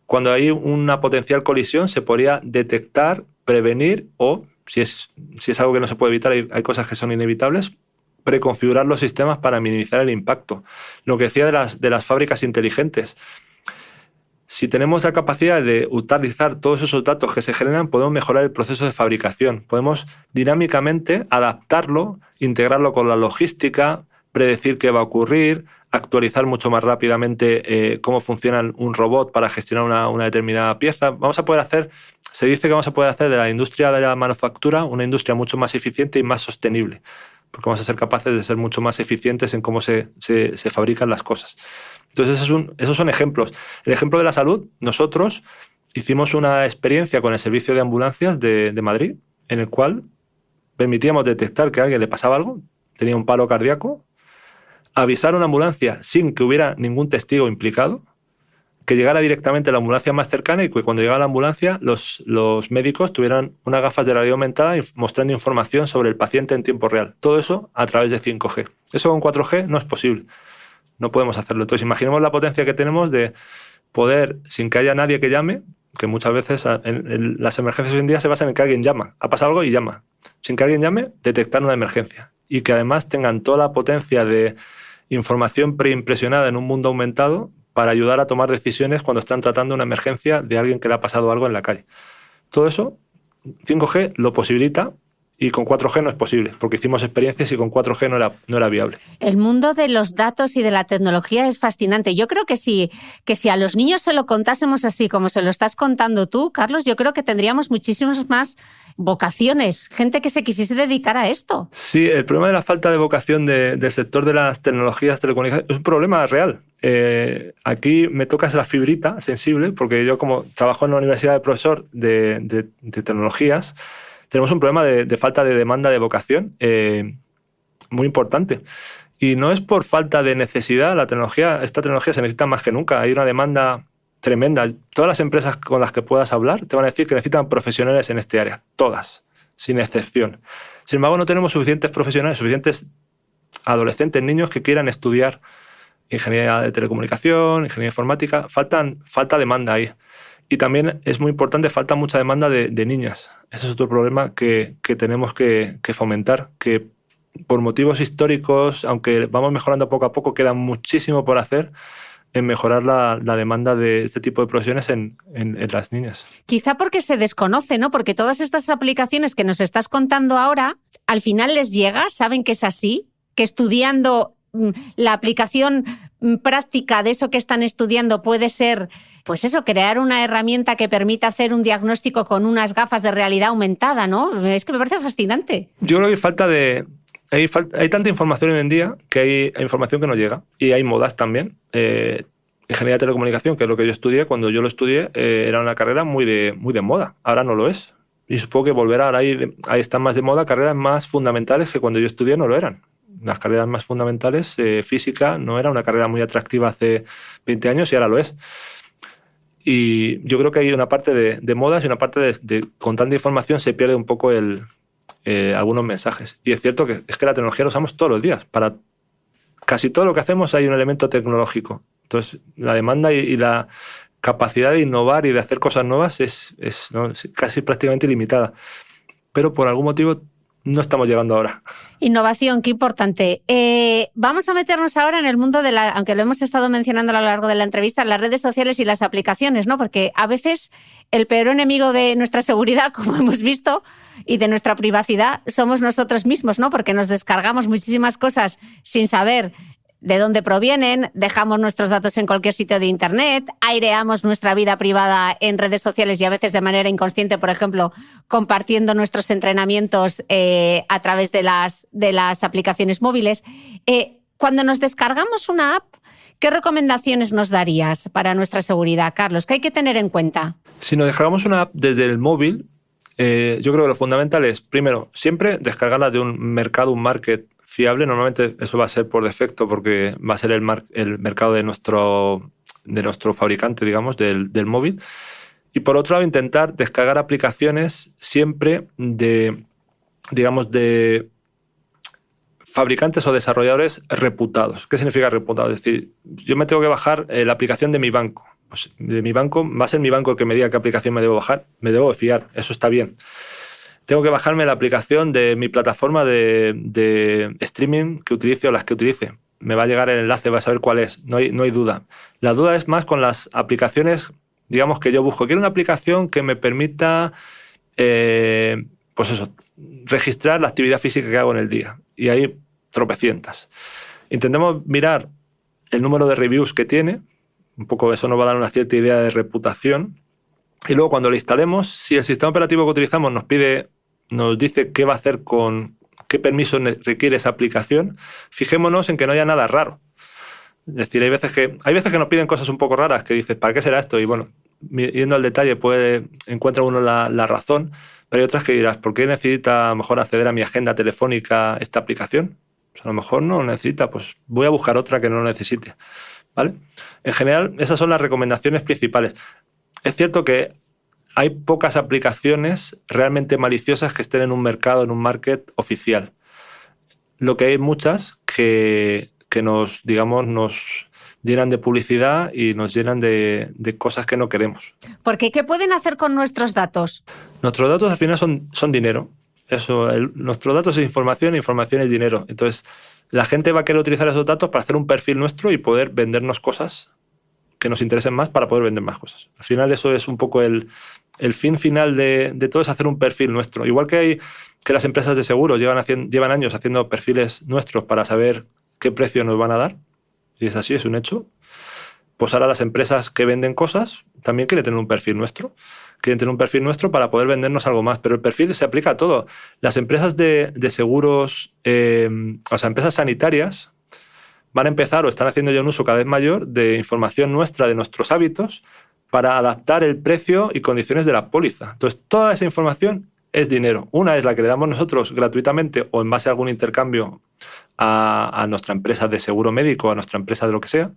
cuando hay una potencial colisión se podría detectar, prevenir o, si es algo que no se puede evitar, hay cosas que son inevitables, preconfigurar los sistemas para minimizar el impacto. Lo que decía de las fábricas inteligentes. Si tenemos la capacidad de utilizar todos esos datos que se generan, podemos mejorar el proceso de fabricación. Podemos dinámicamente adaptarlo, integrarlo con la logística, predecir qué va a ocurrir, actualizar mucho más rápidamente cómo funciona un robot para gestionar una determinada pieza. Se dice que vamos a poder hacer de la industria de la manufactura una industria mucho más eficiente y más sostenible, porque vamos a ser capaces de ser mucho más eficientes en cómo se fabrican las cosas. Entonces, esos son ejemplos. El ejemplo de la salud, nosotros hicimos una experiencia con el servicio de ambulancias de Madrid, en el cual permitíamos detectar que a alguien le pasaba algo, tenía un paro cardíaco, avisar a una ambulancia sin que hubiera ningún testigo implicado, que llegara directamente a la ambulancia más cercana y que cuando llegara la ambulancia los médicos tuvieran unas gafas de realidad aumentada mostrando información sobre el paciente en tiempo real. Todo eso a través de 5G. Eso con 4G no es posible. No podemos hacerlo. Entonces, imaginemos la potencia que tenemos de poder, sin que haya nadie que llame, que muchas veces las emergencias hoy en día se basan en que alguien llama. Ha pasado algo y llama. Sin que alguien llame, detectar una emergencia. Y que además tengan toda la potencia de información preimpresionada en un mundo aumentado para ayudar a tomar decisiones cuando están tratando una emergencia de alguien que le ha pasado algo en la calle. Todo eso, 5G lo posibilita. Y con 4G no es posible, porque hicimos experiencias y con 4G no era viable. El mundo de los datos y de la tecnología es fascinante. Yo creo que si a los niños se lo contásemos así como se lo estás contando tú, Carlos, yo creo que tendríamos muchísimas más vocaciones, gente que se quisiese dedicar a esto. Sí, el problema de la falta de vocación del sector de las tecnologías, telecomunicaciones, es un problema real. Aquí me tocas la fibrita sensible, porque yo como trabajo en la universidad de profesor de tecnologías, tenemos un problema de falta de demanda de vocación muy importante. Y no es por falta de necesidad. Esta tecnología se necesita más que nunca. Hay una demanda tremenda. Todas las empresas con las que puedas hablar te van a decir que necesitan profesionales en este área. Todas, sin excepción. Sin embargo, no tenemos suficientes profesionales, suficientes adolescentes, niños que quieran estudiar ingeniería de telecomunicación, ingeniería informática. Falta demanda ahí. Y también es muy importante, falta mucha demanda de niñas. Ese es otro problema que tenemos que fomentar, que por motivos históricos, aunque vamos mejorando poco a poco, queda muchísimo por hacer en mejorar la demanda de este tipo de profesiones en las niñas. Quizá porque se desconoce, ¿no? Porque todas estas aplicaciones que nos estás contando ahora, al final les llega, saben que es así, que estudiando la aplicación práctica de eso que están estudiando puede ser, pues eso, crear una herramienta que permita hacer un diagnóstico con unas gafas de realidad aumentada, ¿no? Es que me parece fascinante. Yo creo que hay tanta información hoy en día que hay información que no llega. Y hay modas también. Ingeniería de telecomunicación, que es lo que yo estudié, cuando yo lo estudié, era una carrera muy de moda. Ahora no lo es. Y supongo que volverá. Ahora ahí están más de moda carreras más fundamentales que cuando yo estudié no lo eran. Las carreras más fundamentales, física, no era una carrera muy atractiva hace 20 años y ahora lo es. Y yo creo que hay una parte de modas y una parte de con tanta información se pierde un poco algunos mensajes. Y es cierto que es que la tecnología la usamos todos los días. Para casi todo lo que hacemos hay un elemento tecnológico. Entonces, la demanda y la capacidad de innovar y de hacer cosas nuevas es casi prácticamente ilimitada. Pero por algún motivo no estamos llegando ahora. Innovación, qué importante. Vamos a meternos ahora en el mundo aunque lo hemos estado mencionando a lo largo de la entrevista, las redes sociales y las aplicaciones, ¿no? Porque a veces el peor enemigo de nuestra seguridad, como hemos visto, y de nuestra privacidad, somos nosotros mismos, ¿no? Porque nos descargamos muchísimas cosas sin saber de dónde provienen, dejamos nuestros datos en cualquier sitio de Internet, aireamos nuestra vida privada en redes sociales y a veces de manera inconsciente, por ejemplo, compartiendo nuestros entrenamientos a través de las aplicaciones móviles. Cuando nos descargamos una app, ¿qué recomendaciones nos darías para nuestra seguridad, Carlos? ¿Qué hay que tener en cuenta? Si nos descargamos una app desde el móvil, yo creo que lo fundamental es, primero, siempre descargarla de un mercado, un market fiable. Normalmente eso va a ser por defecto porque va a ser el mercado de nuestro fabricante, digamos, del móvil. Y por otro lado, intentar descargar aplicaciones siempre de fabricantes o desarrolladores reputados. ¿Qué significa reputados? Es decir, yo me tengo que bajar la aplicación de mi banco. Pues de mi banco, va a ser mi banco el que me diga qué aplicación me debo bajar. Me debo fiar, eso está bien. Tengo que bajarme la aplicación de mi plataforma de streaming que utilice o las que utilice. Me va a llegar el enlace, va a saber cuál es, no hay duda. La duda es más con las aplicaciones, digamos, que yo busco. Quiero una aplicación que me permita, registrar la actividad física que hago en el día. Y hay tropecientas. Intentemos mirar el número de reviews que tiene, un poco eso nos va a dar una cierta idea de reputación. Y luego cuando lo instalemos, si el sistema operativo que utilizamos nos dice qué va a hacer qué permiso requiere esa aplicación, fijémonos en que no haya nada raro. Es decir, hay veces que nos piden cosas un poco raras que dices, ¿para qué será esto? Y bueno, yendo al detalle encuentra uno la razón, pero hay otras que dirás, ¿por qué necesita a lo mejor acceder a mi agenda telefónica esta aplicación? Pues a lo mejor no lo necesita, pues voy a buscar otra que no lo necesite. ¿Vale? En general, esas son las recomendaciones principales. Es cierto que hay pocas aplicaciones realmente maliciosas que estén en un mercado, en un market oficial. Lo que hay muchas que nos llenan de publicidad y nos llenan de cosas que no queremos. Porque, ¿qué pueden hacer con nuestros datos? Nuestros datos al final son dinero. Nuestros datos es información es dinero. Entonces, la gente va a querer utilizar esos datos para hacer un perfil nuestro y poder vendernos cosas que nos interesen más para poder vender más cosas. Al final eso es un poco el fin final de todo, es hacer un perfil nuestro. Igual que las empresas de seguros llevan años haciendo perfiles nuestros para saber qué precio nos van a dar, y es así, es un hecho, pues ahora las empresas que venden cosas también quieren tener un perfil nuestro. Quieren tener un perfil nuestro para poder vendernos algo más, pero el perfil se aplica a todo. Las empresas de seguros, empresas sanitarias, van a empezar o están haciendo ya un uso cada vez mayor de información nuestra, de nuestros hábitos, para adaptar el precio y condiciones de la póliza. Entonces, toda esa información es dinero. Una es la que le damos nosotros gratuitamente o en base a algún intercambio a nuestra empresa de seguro médico, a nuestra empresa de lo que sea,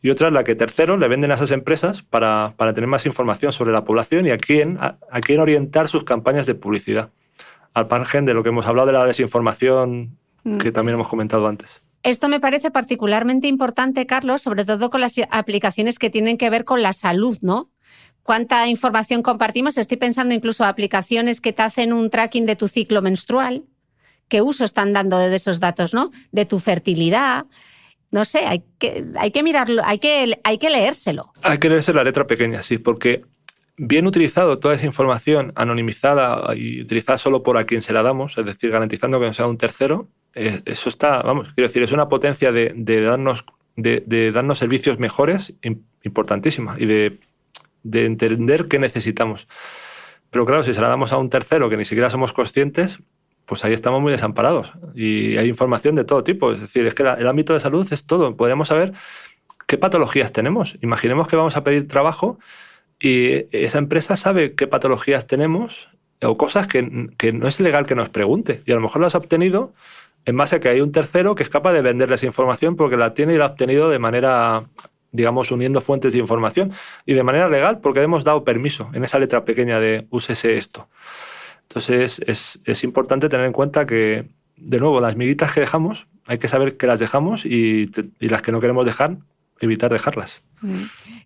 y otra es la que terceros le venden a esas empresas para tener más información sobre la población y a quién orientar sus campañas de publicidad. Al margen de lo que hemos hablado de la desinformación que también hemos comentado antes. Esto me parece particularmente importante, Carlos, sobre todo con las aplicaciones que tienen que ver con la salud, ¿no? ¿Cuánta información compartimos? Estoy pensando incluso en aplicaciones que te hacen un tracking de tu ciclo menstrual. ¿Qué uso están dando de esos datos, no? De tu fertilidad. No sé, hay que mirarlo, hay que leérselo. Hay que leerse la letra pequeña, sí, porque bien utilizado toda esa información anonimizada y utilizada solo por a quien se la damos, es decir, garantizando que no sea un tercero, eso está, quiero decir, es una potencia de darnos servicios mejores importantísima y de entender qué necesitamos. Pero claro, si se la damos a un tercero que ni siquiera somos conscientes, pues ahí estamos muy desamparados. Y hay información de todo tipo. Es decir, es que el ámbito de salud es todo. Podríamos saber qué patologías tenemos. Imaginemos que vamos a pedir trabajo y esa empresa sabe qué patologías tenemos o cosas que no es legal que nos pregunte. Y a lo mejor las ha obtenido en base a que hay un tercero que es capaz de venderle esa información porque la tiene y la ha obtenido de manera, digamos, uniendo fuentes de información y de manera legal porque hemos dado permiso en esa letra pequeña de úsese esto. Entonces es importante tener en cuenta que, de nuevo, las miguitas que dejamos, hay que saber que las dejamos y las que no queremos dejar, evitar dejarlas.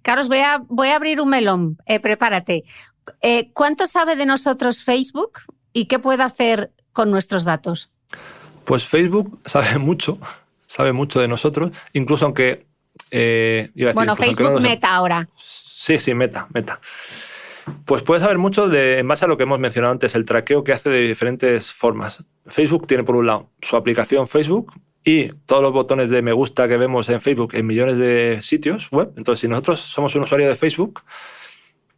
Carlos, voy a abrir un melón. Prepárate. ¿Cuánto sabe de nosotros Facebook y qué puede hacer con nuestros datos? Pues Facebook sabe mucho de nosotros, incluso aunque... bueno, Facebook Meta ahora. Sí, Meta. Pues puede saber mucho en base a lo que hemos mencionado antes, el traqueo que hace de diferentes formas. Facebook tiene, por un lado, su aplicación Facebook y todos los botones de me gusta que vemos en Facebook en millones de sitios web. Entonces, si nosotros somos un usuario de Facebook,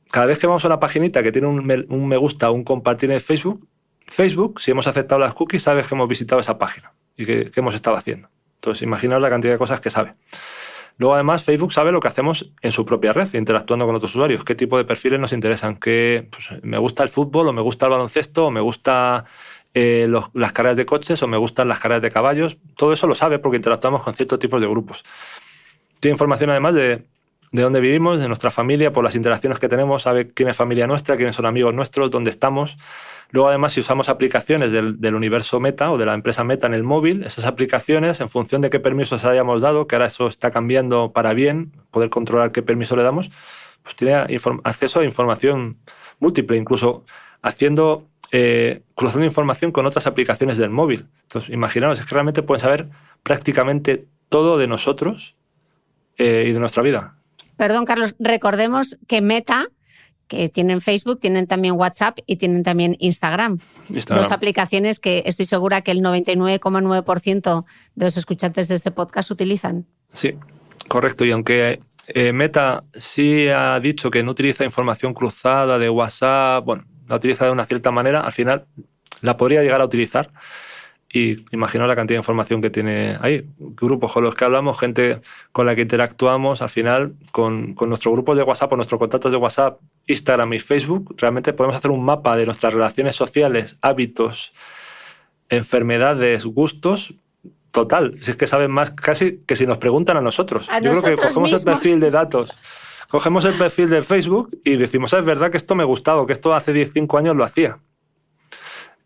cada vez que vamos a una paginita que tiene un me gusta o un compartir en Facebook, si hemos aceptado las cookies, sabes que hemos visitado esa página y qué hemos estado haciendo. Entonces, imaginaos la cantidad de cosas que sabe. Luego, además, Facebook sabe lo que hacemos en su propia red, interactuando con otros usuarios, qué tipo de perfiles nos interesan, pues, me gusta el fútbol, o me gusta el baloncesto, o me gusta las carreras de coches, o me gustan las carreras de caballos. Todo eso lo sabe porque interactuamos con ciertos tipos de grupos. Tiene información, además, de dónde vivimos, de nuestra familia, por las interacciones que tenemos, sabe quién es familia nuestra, quiénes son amigos nuestros, dónde estamos. Luego, además, si usamos aplicaciones del universo Meta o de la empresa Meta en el móvil, esas aplicaciones, en función de qué permisos hayamos dado, que ahora eso está cambiando para bien, poder controlar qué permiso le damos, pues tiene acceso a información múltiple, incluso cruzando información con otras aplicaciones del móvil. Entonces, imaginaos, es que realmente pueden saber prácticamente todo de nosotros y de nuestra vida. Perdón, Carlos, recordemos que Meta, que tienen Facebook, tienen también WhatsApp y tienen también Instagram. Dos aplicaciones que estoy segura que el 99,9% de los escuchantes de este podcast utilizan. Sí, correcto. Y aunque Meta sí ha dicho que no utiliza información cruzada de WhatsApp, bueno, la utiliza de una cierta manera, al final la podría llegar a utilizar. Y imaginaos la cantidad de información que tiene ahí. Grupos con los que hablamos, gente con la que interactuamos, al final, con nuestros grupos de WhatsApp o nuestros contactos de WhatsApp, Instagram y Facebook, realmente podemos hacer un mapa de nuestras relaciones sociales, hábitos, enfermedades, gustos, total. Si es que saben más casi que si nos preguntan a nosotros. Yo creo que cogemos el perfil de datos, cogemos el perfil de Facebook y decimos, es verdad que esto me gustaba, que esto hace 15 años lo hacía.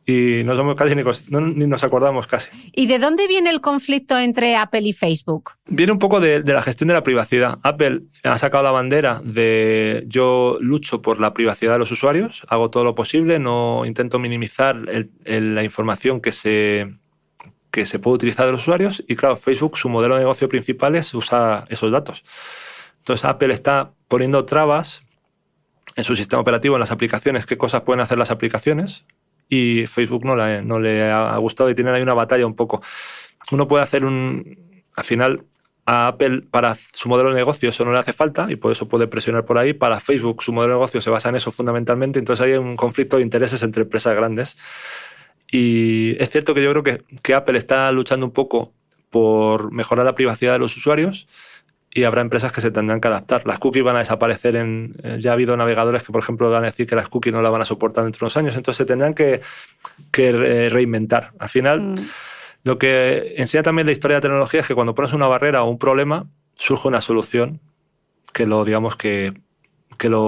Y no somos casi ni nos acordamos casi. ¿Y de dónde viene el conflicto entre Apple y Facebook? Viene un poco de la gestión de la privacidad. Apple ha sacado la bandera de yo lucho por la privacidad de los usuarios, hago todo lo posible, no intento minimizar la información que se puede utilizar de los usuarios. Y claro, Facebook, su modelo de negocio principal es usar esos datos. Entonces Apple está poniendo trabas en su sistema operativo, en las aplicaciones, qué cosas pueden hacer las aplicaciones. Y Facebook no le ha gustado y tienen ahí una batalla un poco. Uno puede hacer al final, a Apple para su modelo de negocio eso no le hace falta y por eso puede presionar por ahí. Para Facebook su modelo de negocio se basa en eso fundamentalmente, entonces hay un conflicto de intereses entre empresas grandes. Y es cierto que yo creo que Apple está luchando un poco por mejorar la privacidad de los usuarios y habrá empresas que se tendrán que adaptar. Las cookies van a desaparecer. Ya ha habido navegadores que, por ejemplo, van a decir que las cookies no las van a soportar dentro de unos años, entonces se tendrán que reinventar. Al final, lo que enseña también la historia de la tecnología es que cuando pones una barrera o un problema, surge una solución que lo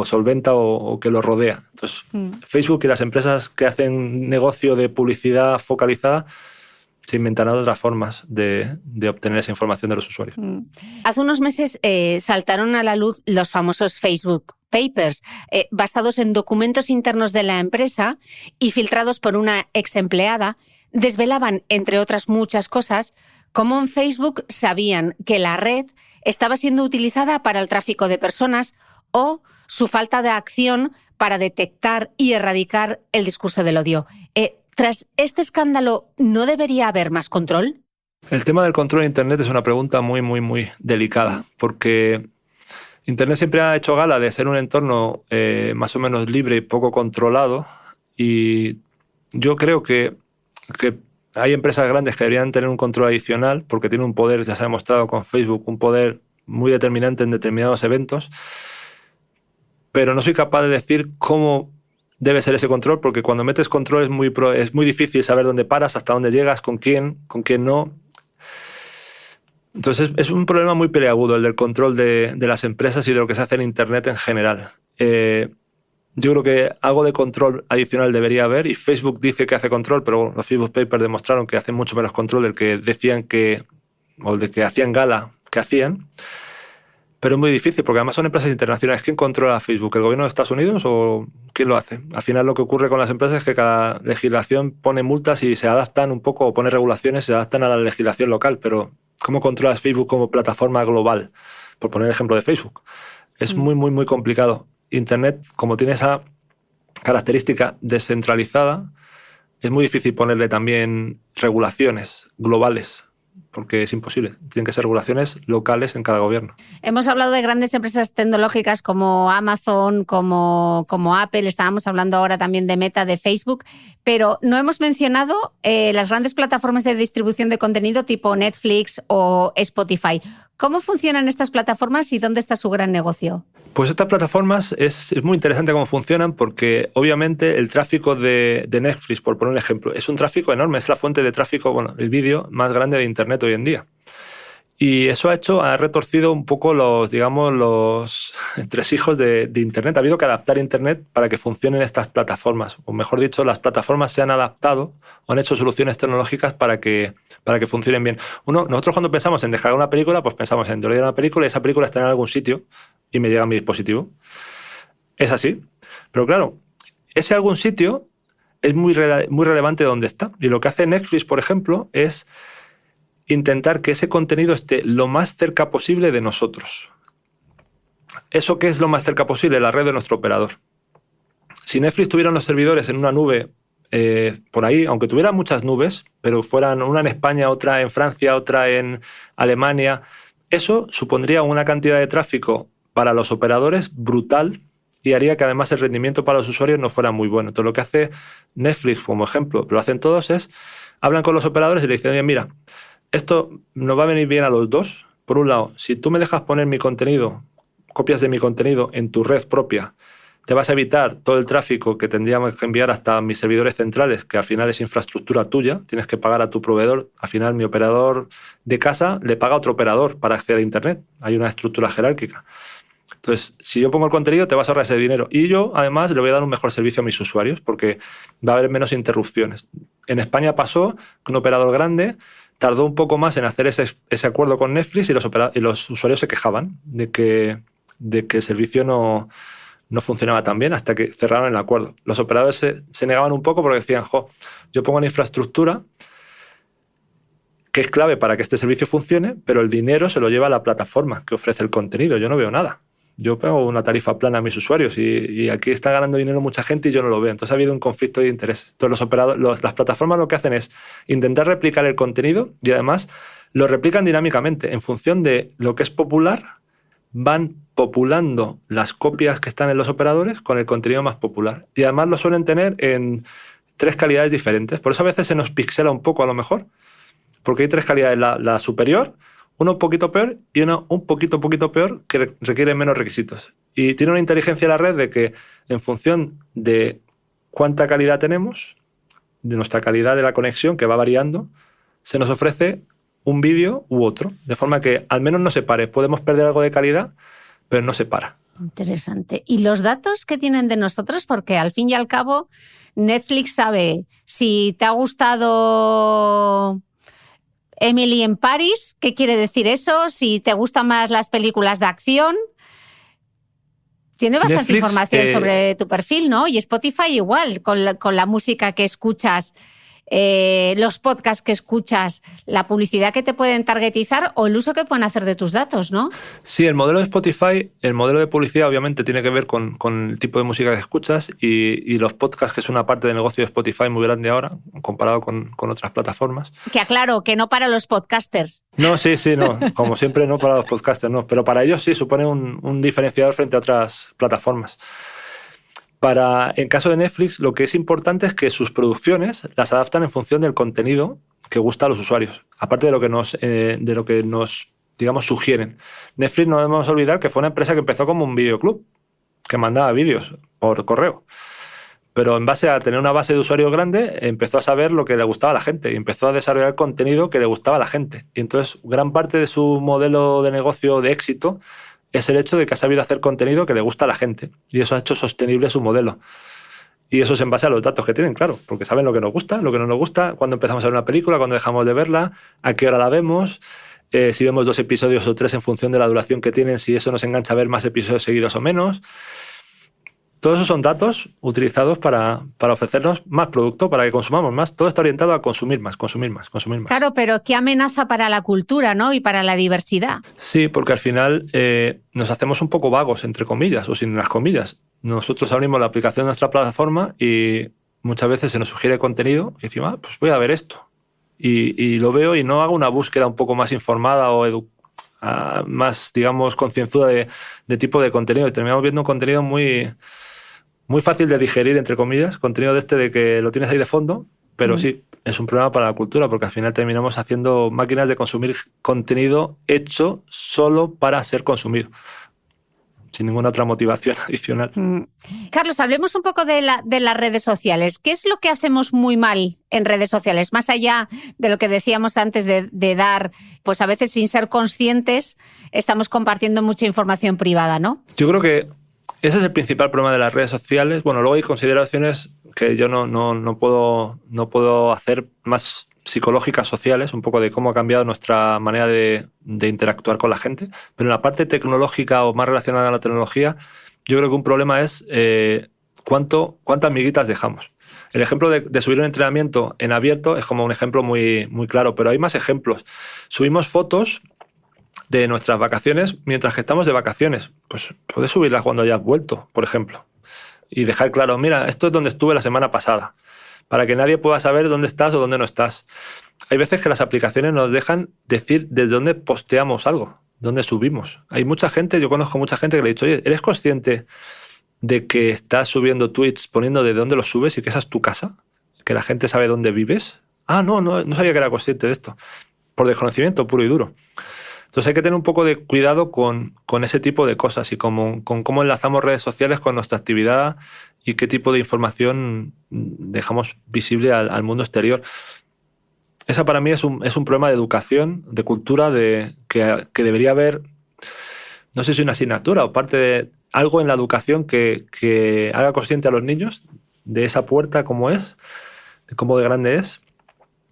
solventa o que lo rodea. Entonces, Facebook y las empresas que hacen negocio de publicidad focalizada se inventarán otras formas de obtener esa información de los usuarios. Hace unos meses saltaron a la luz los famosos Facebook Papers, basados en documentos internos de la empresa y filtrados por una ex empleada. Desvelaban, entre otras muchas cosas, cómo en Facebook sabían que la red estaba siendo utilizada para el tráfico de personas o su falta de acción para detectar y erradicar el discurso del odio. Tras este escándalo, ¿no debería haber más control? El tema del control de Internet es una pregunta muy, muy, muy delicada, porque Internet siempre ha hecho gala de ser un entorno más o menos libre y poco controlado, y yo creo que hay empresas grandes que deberían tener un control adicional, porque tienen un poder, ya se ha demostrado con Facebook, un poder muy determinante en determinados eventos, pero no soy capaz de decir cómo debe ser ese control, porque cuando metes control es muy difícil saber dónde paras, hasta dónde llegas, con quién no. Entonces es un problema muy peleagudo el del control de las empresas y de lo que se hace en Internet en general. Yo creo que algo de control adicional debería haber, y Facebook dice que hace control, pero los Facebook Papers demostraron que hacen mucho menos control del que decían que, o de que hacían gala que hacían. Pero es muy difícil, porque además son empresas internacionales. ¿Quién controla Facebook? ¿El gobierno de Estados Unidos o quién lo hace? Al final lo que ocurre con las empresas es que cada legislación pone multas y se adaptan un poco, o pone regulaciones, se adaptan a la legislación local. Pero ¿cómo controlas Facebook como plataforma global? Por poner el ejemplo de Facebook. Es muy, muy, muy complicado. Internet, como tiene esa característica descentralizada, es muy difícil ponerle también regulaciones globales, porque es imposible. Tienen que ser regulaciones locales en cada gobierno. Hemos hablado de grandes empresas tecnológicas como Amazon, como Apple, estábamos hablando ahora también de Meta, de Facebook, pero no hemos mencionado las grandes plataformas de distribución de contenido tipo Netflix o Spotify. ¿Cómo funcionan estas plataformas y dónde está su gran negocio? Pues estas plataformas es muy interesante cómo funcionan, porque obviamente el tráfico de Netflix, por poner un ejemplo, es un tráfico enorme, es la fuente de tráfico, bueno, el vídeo más grande de Internet hoy en día. Y eso ha retorcido un poco los entresijos de Internet. Ha habido que adaptar Internet para que funcionen estas plataformas. O mejor dicho, las plataformas se han adaptado o han hecho soluciones tecnológicas para que funcionen bien. Nosotros cuando pensamos en descargar una película, pues pensamos en downloadar una película y esa película está en algún sitio y me llega a mi dispositivo. Es así. Pero claro, ese algún sitio es muy relevante dónde está. Y lo que hace Netflix, por ejemplo, es intentar que ese contenido esté lo más cerca posible de nosotros. ¿Eso qué es lo más cerca posible? La red de nuestro operador. Si Netflix tuviera los servidores en una nube por ahí, aunque tuviera muchas nubes, pero fueran una en España, otra en Francia, otra en Alemania, eso supondría una cantidad de tráfico para los operadores brutal y haría que además el rendimiento para los usuarios no fuera muy bueno. Entonces lo que hace Netflix, como ejemplo, lo hacen todos, es hablan con los operadores y le dicen, oye, mira, esto nos va a venir bien a los dos. Por un lado, si tú me dejas poner mi contenido, copias de mi contenido en tu red propia, te vas a evitar todo el tráfico que tendríamos que enviar hasta mis servidores centrales, que al final es infraestructura tuya, tienes que pagar a tu proveedor. Al final mi operador de casa le paga a otro operador para acceder a Internet. Hay una estructura jerárquica. Entonces, si yo pongo el contenido, te vas a ahorrar ese dinero. Y yo, además, le voy a dar un mejor servicio a mis usuarios, porque va a haber menos interrupciones. En España pasó que un operador grande tardó un poco más en hacer ese acuerdo con Netflix y los usuarios se quejaban de que el servicio no funcionaba tan bien hasta que cerraron el acuerdo. Los operadores se negaban un poco porque decían, yo pongo una infraestructura que es clave para que este servicio funcione, pero el dinero se lo lleva a la plataforma que ofrece el contenido. Yo no veo nada. Yo pago una tarifa plana a mis usuarios y aquí está ganando dinero mucha gente y yo no lo veo. Entonces ha habido un conflicto de intereses. Entonces las plataformas lo que hacen es intentar replicar el contenido y además lo replican dinámicamente. En función de lo que es popular, van populando las copias que están en los operadores con el contenido más popular. Y además lo suelen tener en 3 calidades diferentes. Por eso a veces se nos pixela un poco a lo mejor, porque hay 3 calidades. La superior, uno un poquito peor y uno un poquito peor que requiere menos requisitos. Y tiene una inteligencia la red de que en función de cuánta calidad tenemos, de nuestra calidad de la conexión, que va variando, se nos ofrece un vídeo u otro, de forma que al menos no se pare. Podemos perder algo de calidad, pero no se para. Interesante. ¿Y los datos que tienen de nosotros? Porque al fin y al cabo Netflix sabe si te ha gustado Emily en Paris, ¿qué quiere decir eso? Si te gustan más las películas de acción. Tiene bastante Netflix, información sobre tu perfil, ¿no? Y Spotify igual, con la música que escuchas, los podcasts que escuchas, la publicidad que te pueden targetizar o el uso que pueden hacer de tus datos, ¿no? Sí, el modelo de Spotify, el modelo de publicidad obviamente tiene que ver con el tipo de música que escuchas y los podcasts, que es una parte del negocio de Spotify muy grande ahora, comparado con otras plataformas. Que aclaro, que no para los podcasters. No, sí, no. Como siempre, no para los podcasters, no. Pero para ellos sí supone un diferenciador frente a otras plataformas. En caso de Netflix, lo que es importante es que sus producciones las adaptan en función del contenido que gusta a los usuarios, aparte de lo que nos digamos, sugieren. Netflix, no debemos olvidar que fue una empresa que empezó como un videoclub, que mandaba vídeos por correo. Pero en base a tener una base de usuarios grande, empezó a saber lo que le gustaba a la gente y empezó a desarrollar contenido que le gustaba a la gente. Y entonces, gran parte de su modelo de negocio de éxito es el hecho de que ha sabido hacer contenido que le gusta a la gente. Y eso ha hecho sostenible su modelo. Y eso es en base a los datos que tienen, claro, porque saben lo que nos gusta, lo que no nos gusta, cuándo empezamos a ver una película, cuándo dejamos de verla, a qué hora la vemos, si vemos 2 episodios o 3 en función de la duración que tienen, si eso nos engancha a ver más episodios seguidos o menos. Todos esos son datos utilizados para ofrecernos más producto, para que consumamos más. Todo está orientado a consumir más, consumir más, consumir más. Claro, pero qué amenaza para la cultura, ¿no? Y para la diversidad. Sí, porque al final nos hacemos un poco vagos, entre comillas, o sin las comillas. Nosotros abrimos la aplicación de nuestra plataforma y muchas veces se nos sugiere contenido y decimos, pues voy a ver esto. Y lo veo y no hago una búsqueda un poco más informada o más, digamos, concienzuda de tipo de contenido. Y terminamos viendo un contenido muy fácil de digerir, entre comillas, contenido de que lo tienes ahí de fondo, pero sí, es un problema para la cultura porque al final terminamos haciendo máquinas de consumir contenido hecho solo para ser consumido, sin ninguna otra motivación adicional. Carlos, hablemos un poco de las redes sociales. ¿Qué es lo que hacemos muy mal en redes sociales? Más allá de lo que decíamos antes de dar, pues a veces sin ser conscientes, estamos compartiendo mucha información privada, ¿no? Yo creo que ese es el principal problema de las redes sociales. Bueno, luego hay consideraciones que yo no puedo hacer más psicológicas, sociales, un poco de cómo ha cambiado nuestra manera de interactuar con la gente. Pero en la parte tecnológica o más relacionada a la tecnología, yo creo que un problema es cuántas miguitas dejamos. El ejemplo de subir un entrenamiento en abierto es como un ejemplo muy, muy claro, pero hay más ejemplos. Subimos fotos de nuestras vacaciones mientras que estamos de vacaciones. Pues puedes subirlas cuando hayas vuelto, por ejemplo. Y dejar claro, mira, esto es donde estuve la semana pasada, para que nadie pueda saber dónde estás o dónde no estás. Hay veces que las aplicaciones nos dejan decir desde dónde posteamos algo, dónde subimos. Hay mucha gente, yo conozco mucha gente que le he dicho, oye, ¿eres consciente de que estás subiendo tweets poniendo de dónde los subes y que esa es tu casa? ¿Que la gente sabe dónde vives? Ah, no sabía que era consciente de esto. Por desconocimiento puro y duro. Entonces hay que tener un poco de cuidado con ese tipo de cosas y con cómo enlazamos redes sociales con nuestra actividad y qué tipo de información dejamos visible al mundo exterior. Esa para mí es un problema de educación, de cultura, que debería haber, no sé si una asignatura o parte de algo en la educación que haga consciente a los niños de esa puerta, cómo es, de cómo de grande es,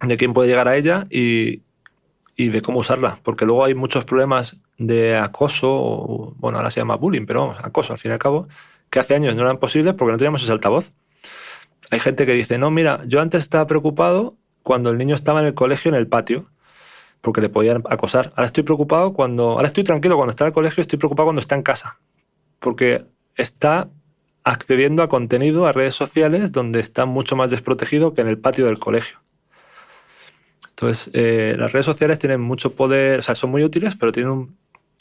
de quién puede llegar a ella y de cómo usarla, porque luego hay muchos problemas de acoso, bueno, ahora se llama bullying, pero vamos, acoso al fin y al cabo, que hace años no eran posibles porque no teníamos ese altavoz. Hay gente que dice, no, mira, yo antes estaba preocupado cuando el niño estaba en el colegio en el patio, porque le podían acosar. Ahora estoy tranquilo cuando está en el colegio, estoy preocupado cuando está en casa, porque está accediendo a contenido, a redes sociales, donde está mucho más desprotegido que en el patio del colegio. Entonces, las redes sociales tienen mucho poder, o sea, son muy útiles, pero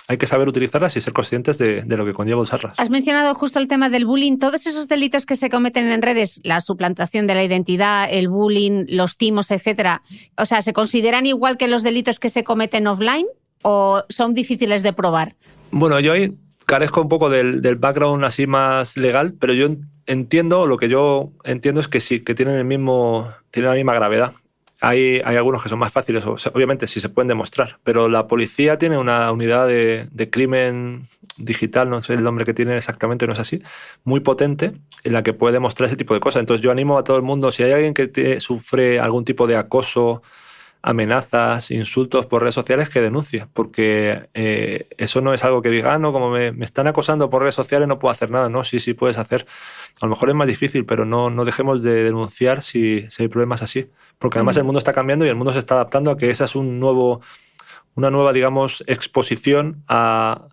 hay que saber utilizarlas y ser conscientes de lo que conlleva usarlas. Has mencionado justo el tema del bullying. Todos esos delitos que se cometen en redes, la suplantación de la identidad, el bullying, los timos, etcétera, o sea, ¿se consideran igual que los delitos que se cometen offline o son difíciles de probar? Bueno, yo ahí carezco un poco del background así más legal, pero yo entiendo, lo que yo entiendo es que sí, que tienen la misma gravedad. Hay algunos que son más fáciles, obviamente si se pueden demostrar, pero la policía tiene una unidad de crimen digital, no sé el nombre que tiene exactamente, no es así, muy potente, en la que puede demostrar ese tipo de cosas. Entonces yo animo a todo el mundo, si hay alguien que sufre algún tipo de acoso, amenazas, insultos por redes sociales, que denuncie, porque eso no es algo que diga, no, como me están acosando por redes sociales no puedo hacer nada. No, sí puedes hacer. A lo mejor es más difícil, pero no dejemos de denunciar si hay problemas así, porque además el mundo está cambiando y el mundo se está adaptando a que esa es una nueva, digamos, exposición a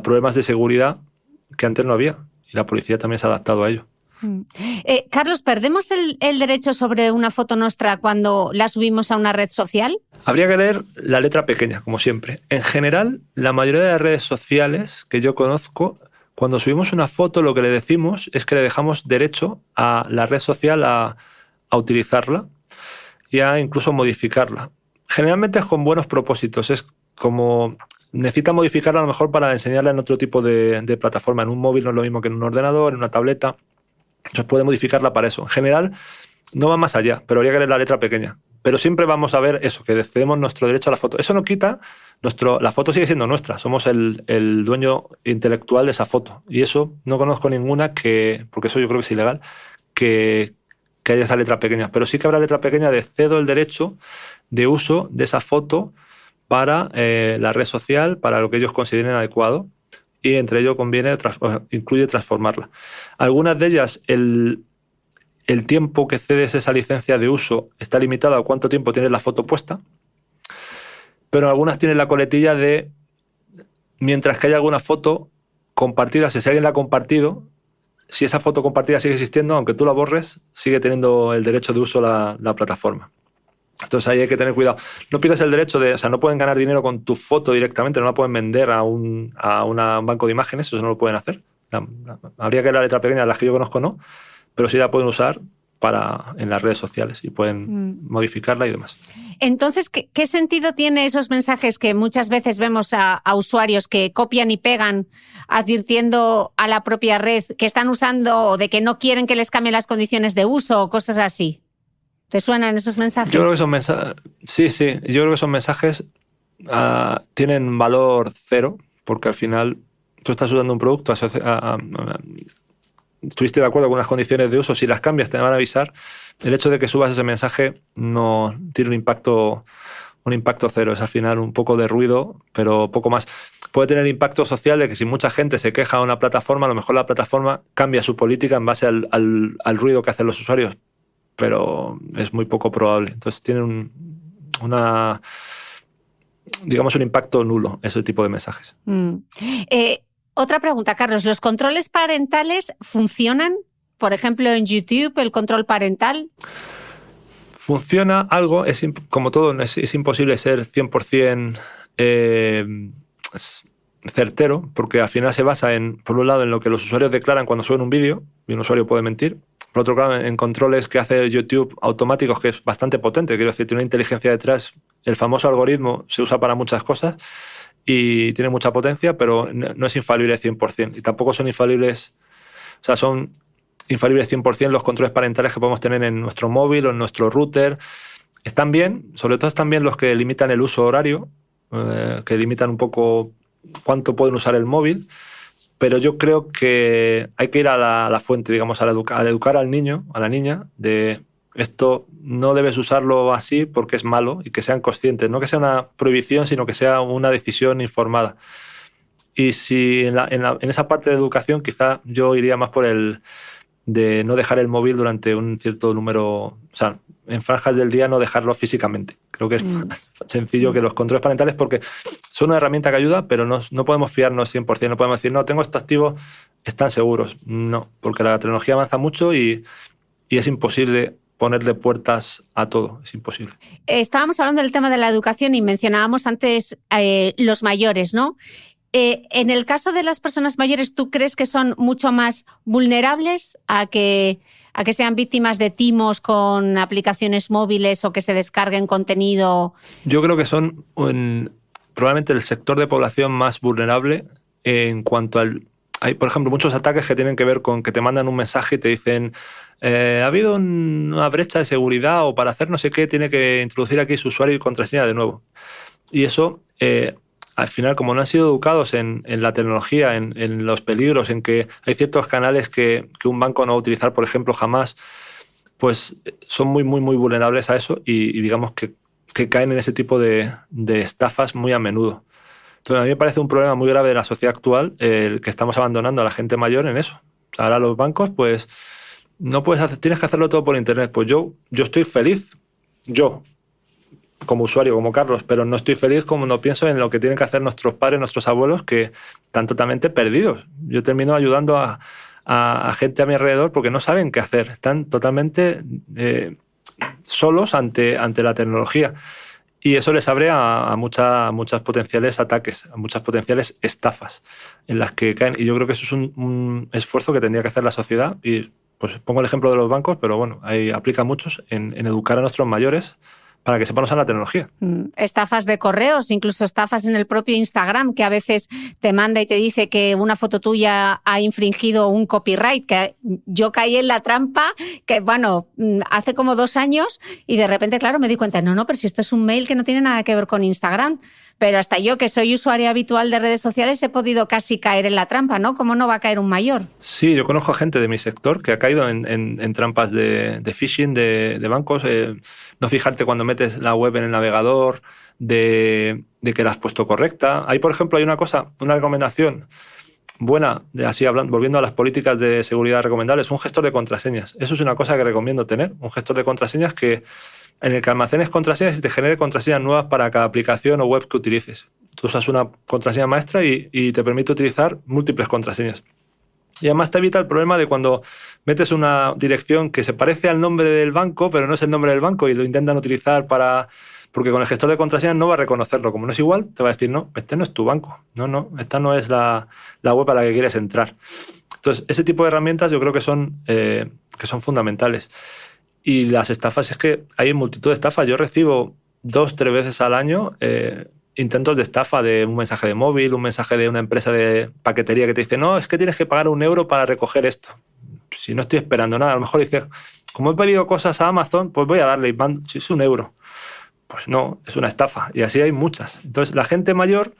problemas de seguridad que antes no había, y la policía también se ha adaptado a ello. Carlos, ¿perdemos el derecho sobre una foto nuestra cuando la subimos a una red social? Habría que leer la letra pequeña, como siempre. En general, la mayoría de las redes sociales que yo conozco, cuando subimos una foto, lo que le decimos es que le dejamos derecho a la red social a utilizarla y a incluso modificarla. Generalmente es con buenos propósitos. Es como necesita modificarla a lo mejor para enseñarla en otro tipo de plataforma. En un móvil no es lo mismo que en un ordenador, en una tableta. Entonces puede modificarla para eso. En general no va más allá, pero habría que leer la letra pequeña. pero siempre vamos a ver eso, que cedemos nuestro derecho a la foto. Eso no quita, la foto sigue siendo nuestra, somos el dueño intelectual de esa foto. Y eso no conozco ninguna porque eso yo creo que es ilegal, que haya esa letra pequeña. Pero sí que habrá letra pequeña de cedo el derecho de uso de esa foto para la red social, para lo que ellos consideren adecuado, y entre ello incluye transformarla. Algunas de ellas, el tiempo que cedes esa licencia de uso está limitado a cuánto tiempo tienes la foto puesta, pero algunas tienen la coletilla de mientras que haya alguna foto compartida, si alguien la ha compartido, si esa foto compartida sigue existiendo, aunque tú la borres, sigue teniendo el derecho de uso la plataforma. Entonces ahí hay que tener cuidado. No pierdas el derecho no pueden ganar dinero con tu foto directamente, no la pueden vender a un banco de imágenes, eso no lo pueden hacer. Habría que la letra pequeña, las que yo conozco no, pero sí la pueden usar en las redes sociales y pueden modificarla y demás. Entonces, ¿qué sentido tiene esos mensajes que muchas veces vemos a usuarios que copian y pegan advirtiendo a la propia red que están usando o de que no quieren que les cambien las condiciones de uso o cosas así? ¿Te suenan esos mensajes? Yo creo que esos mensajes, sí. Yo creo que esos mensajes tienen valor cero, porque al final tú estás usando un producto, estuviste de acuerdo con las condiciones de uso, si las cambias te van a avisar. El hecho de que subas ese mensaje no tiene un impacto cero. Es al final un poco de ruido, pero poco más. Puede tener impacto social de que si mucha gente se queja a una plataforma, a lo mejor la plataforma cambia su política en base al ruido que hacen los usuarios, pero es muy poco probable. Entonces tienen un impacto nulo ese tipo de mensajes. Otra pregunta, Carlos. ¿Los controles parentales funcionan? Por ejemplo, en YouTube, el control parental. Funciona algo, como todo, es imposible ser 100% certero, porque al final se basa por un lado, en lo que los usuarios declaran cuando suben un vídeo, y un usuario puede mentir. Por otro lado, en controles que hace YouTube automáticos, que es bastante potente, quiero decir, tiene una inteligencia detrás. El famoso algoritmo se usa para muchas cosas y tiene mucha potencia, pero no es infalible 100%. Y tampoco son infalibles, son infalibles 100% los controles parentales que podemos tener en nuestro móvil o en nuestro router. Están bien, sobre todo están bien los que limitan el uso horario, que limitan un poco cuánto pueden usar el móvil, pero yo creo que hay que ir a la fuente, digamos, al educar al niño, a la niña, de esto no debes usarlo así porque es malo, y que sean conscientes, no que sea una prohibición, sino que sea una decisión informada. Y si en esa parte de educación quizá yo iría más por el de no dejar el móvil durante un cierto número, en franjas del día no dejarlo físicamente. Creo que es más sencillo que los controles parentales, porque son una herramienta que ayuda, pero no podemos fiarnos 100%. No podemos decir, no, tengo esto activo, están seguros. No, porque la tecnología avanza mucho y es imposible ponerle puertas a todo, es imposible. Estábamos hablando del tema de la educación y mencionábamos antes los mayores, ¿no? En el caso de las personas mayores, ¿tú crees que son mucho más vulnerables a que sean víctimas de timos con aplicaciones móviles o que se descarguen contenido? Yo creo que son probablemente el sector de población más vulnerable en cuanto hay, por ejemplo, muchos ataques que tienen que ver con que te mandan un mensaje y te dicen ha habido una brecha de seguridad, o para hacer no sé qué tiene que introducir aquí su usuario y contraseña de nuevo. Y eso... al final, como no han sido educados en la tecnología, en los peligros, en que hay ciertos canales que un banco no va a utilizar, por ejemplo, jamás, pues son muy, muy, muy vulnerables a eso y digamos que caen en ese tipo de estafas muy a menudo. Entonces, a mí me parece un problema muy grave de la sociedad actual el que estamos abandonando a la gente mayor en eso. Ahora los bancos, pues, no puedes tienes que hacerlo todo por Internet. Pues yo estoy feliz, como usuario, como Carlos, pero no estoy feliz como no pienso en lo que tienen que hacer nuestros padres, nuestros abuelos, que están totalmente perdidos. Yo termino ayudando a gente a mi alrededor porque no saben qué hacer, están totalmente solos ante la tecnología. Y eso les abre a muchas potenciales ataques, a muchas potenciales estafas en las que caen. Y yo creo que eso es un esfuerzo que tendría que hacer la sociedad. Y pues pongo el ejemplo de los bancos, pero bueno, ahí aplica muchos en educar a nuestros mayores, para que sepan usar la tecnología. Estafas de correos, incluso estafas en el propio Instagram, que a veces te manda y te dice que una foto tuya ha infringido un copyright, que yo caí en la trampa, que bueno, hace como 2 años y de repente, claro, me di cuenta, no, pero si esto es un mail que no tiene nada que ver con Instagram. Pero hasta yo, que soy usuaria habitual de redes sociales, he podido casi caer en la trampa, ¿no? ¿Cómo no va a caer un mayor? Sí, yo conozco gente de mi sector que ha caído en trampas de phishing, de bancos. No fijarte cuando metes la web en el navegador, de que la has puesto correcta. Ahí, por ejemplo, hay una recomendación buena, así hablando, volviendo a las políticas de seguridad recomendables, un gestor de contraseñas. Eso es una cosa que recomiendo tener, un gestor de contraseñas en el que almacenes contraseñas y te genere contraseñas nuevas para cada aplicación o web que utilices. Tú usas una contraseña maestra y te permite utilizar múltiples contraseñas. Y además te evita el problema de cuando metes una dirección que se parece al nombre del banco, pero no es el nombre del banco y lo intentan utilizar porque con el gestor de contraseñas no va a reconocerlo. Como no es igual, te va a decir, no, este no es tu banco. No, esta no es la web a la que quieres entrar. Entonces, ese tipo de herramientas yo creo que son fundamentales. Y las estafas, es que hay multitud de estafas. Yo recibo 2-3 veces al año intentos de estafa, de un mensaje de móvil, un mensaje de una empresa de paquetería que te dice, no, es que tienes que pagar €1 para recoger esto. Si no estoy esperando nada, a lo mejor dices, como he pedido cosas a Amazon, pues voy a darle, si es €1. Pues no, es una estafa. Y así hay muchas. Entonces, la gente mayor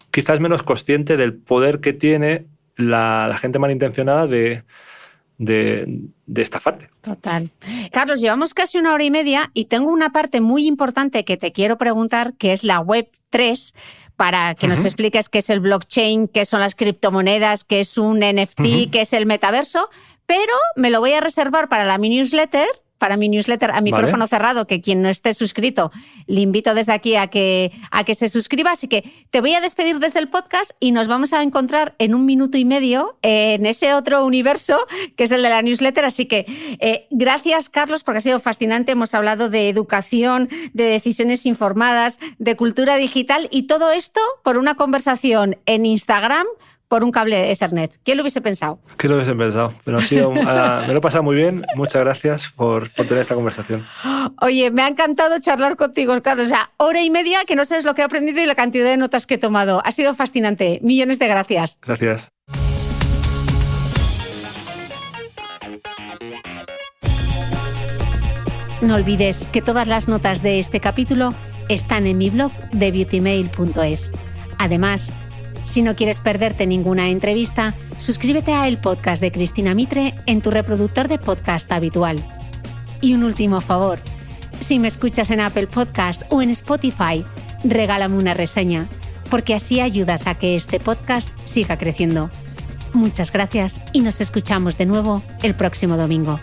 quizás es menos consciente del poder que tiene la gente malintencionada de estafarte. Total. Carlos, llevamos casi 1 hora y media y tengo una parte muy importante que te quiero preguntar, que es la Web3, para que nos expliques qué es el blockchain, qué son las criptomonedas, qué es un NFT, qué es el metaverso, pero me lo voy a reservar para mi newsletter a micrófono cerrado, que quien no esté suscrito, le invito desde aquí a que se suscriba. Así que te voy a despedir desde el podcast y nos vamos a encontrar en 1 minuto y medio en ese otro universo que es el de la newsletter. Así que gracias, Carlos, porque ha sido fascinante. Hemos hablado de educación, de decisiones informadas, de cultura digital y todo esto por una conversación en Instagram por un cable de Ethernet. ¿Quién lo hubiese pensado? ¿Quién lo hubiese pensado? Pero me lo he pasado muy bien. Muchas gracias por tener esta conversación. Oye, me ha encantado charlar contigo, Carlos. O sea, 1 hora y media que no sabes lo que he aprendido y la cantidad de notas que he tomado. Ha sido fascinante. Millones de gracias. Gracias. No olvides que todas las notas de este capítulo están en mi blog de beautymail.es. Además, si no quieres perderte ninguna entrevista, suscríbete a el podcast de Cristina Mitre en tu reproductor de podcast habitual. Y un último favor, si me escuchas en Apple Podcast o en Spotify, regálame una reseña, porque así ayudas a que este podcast siga creciendo. Muchas gracias y nos escuchamos de nuevo el próximo domingo.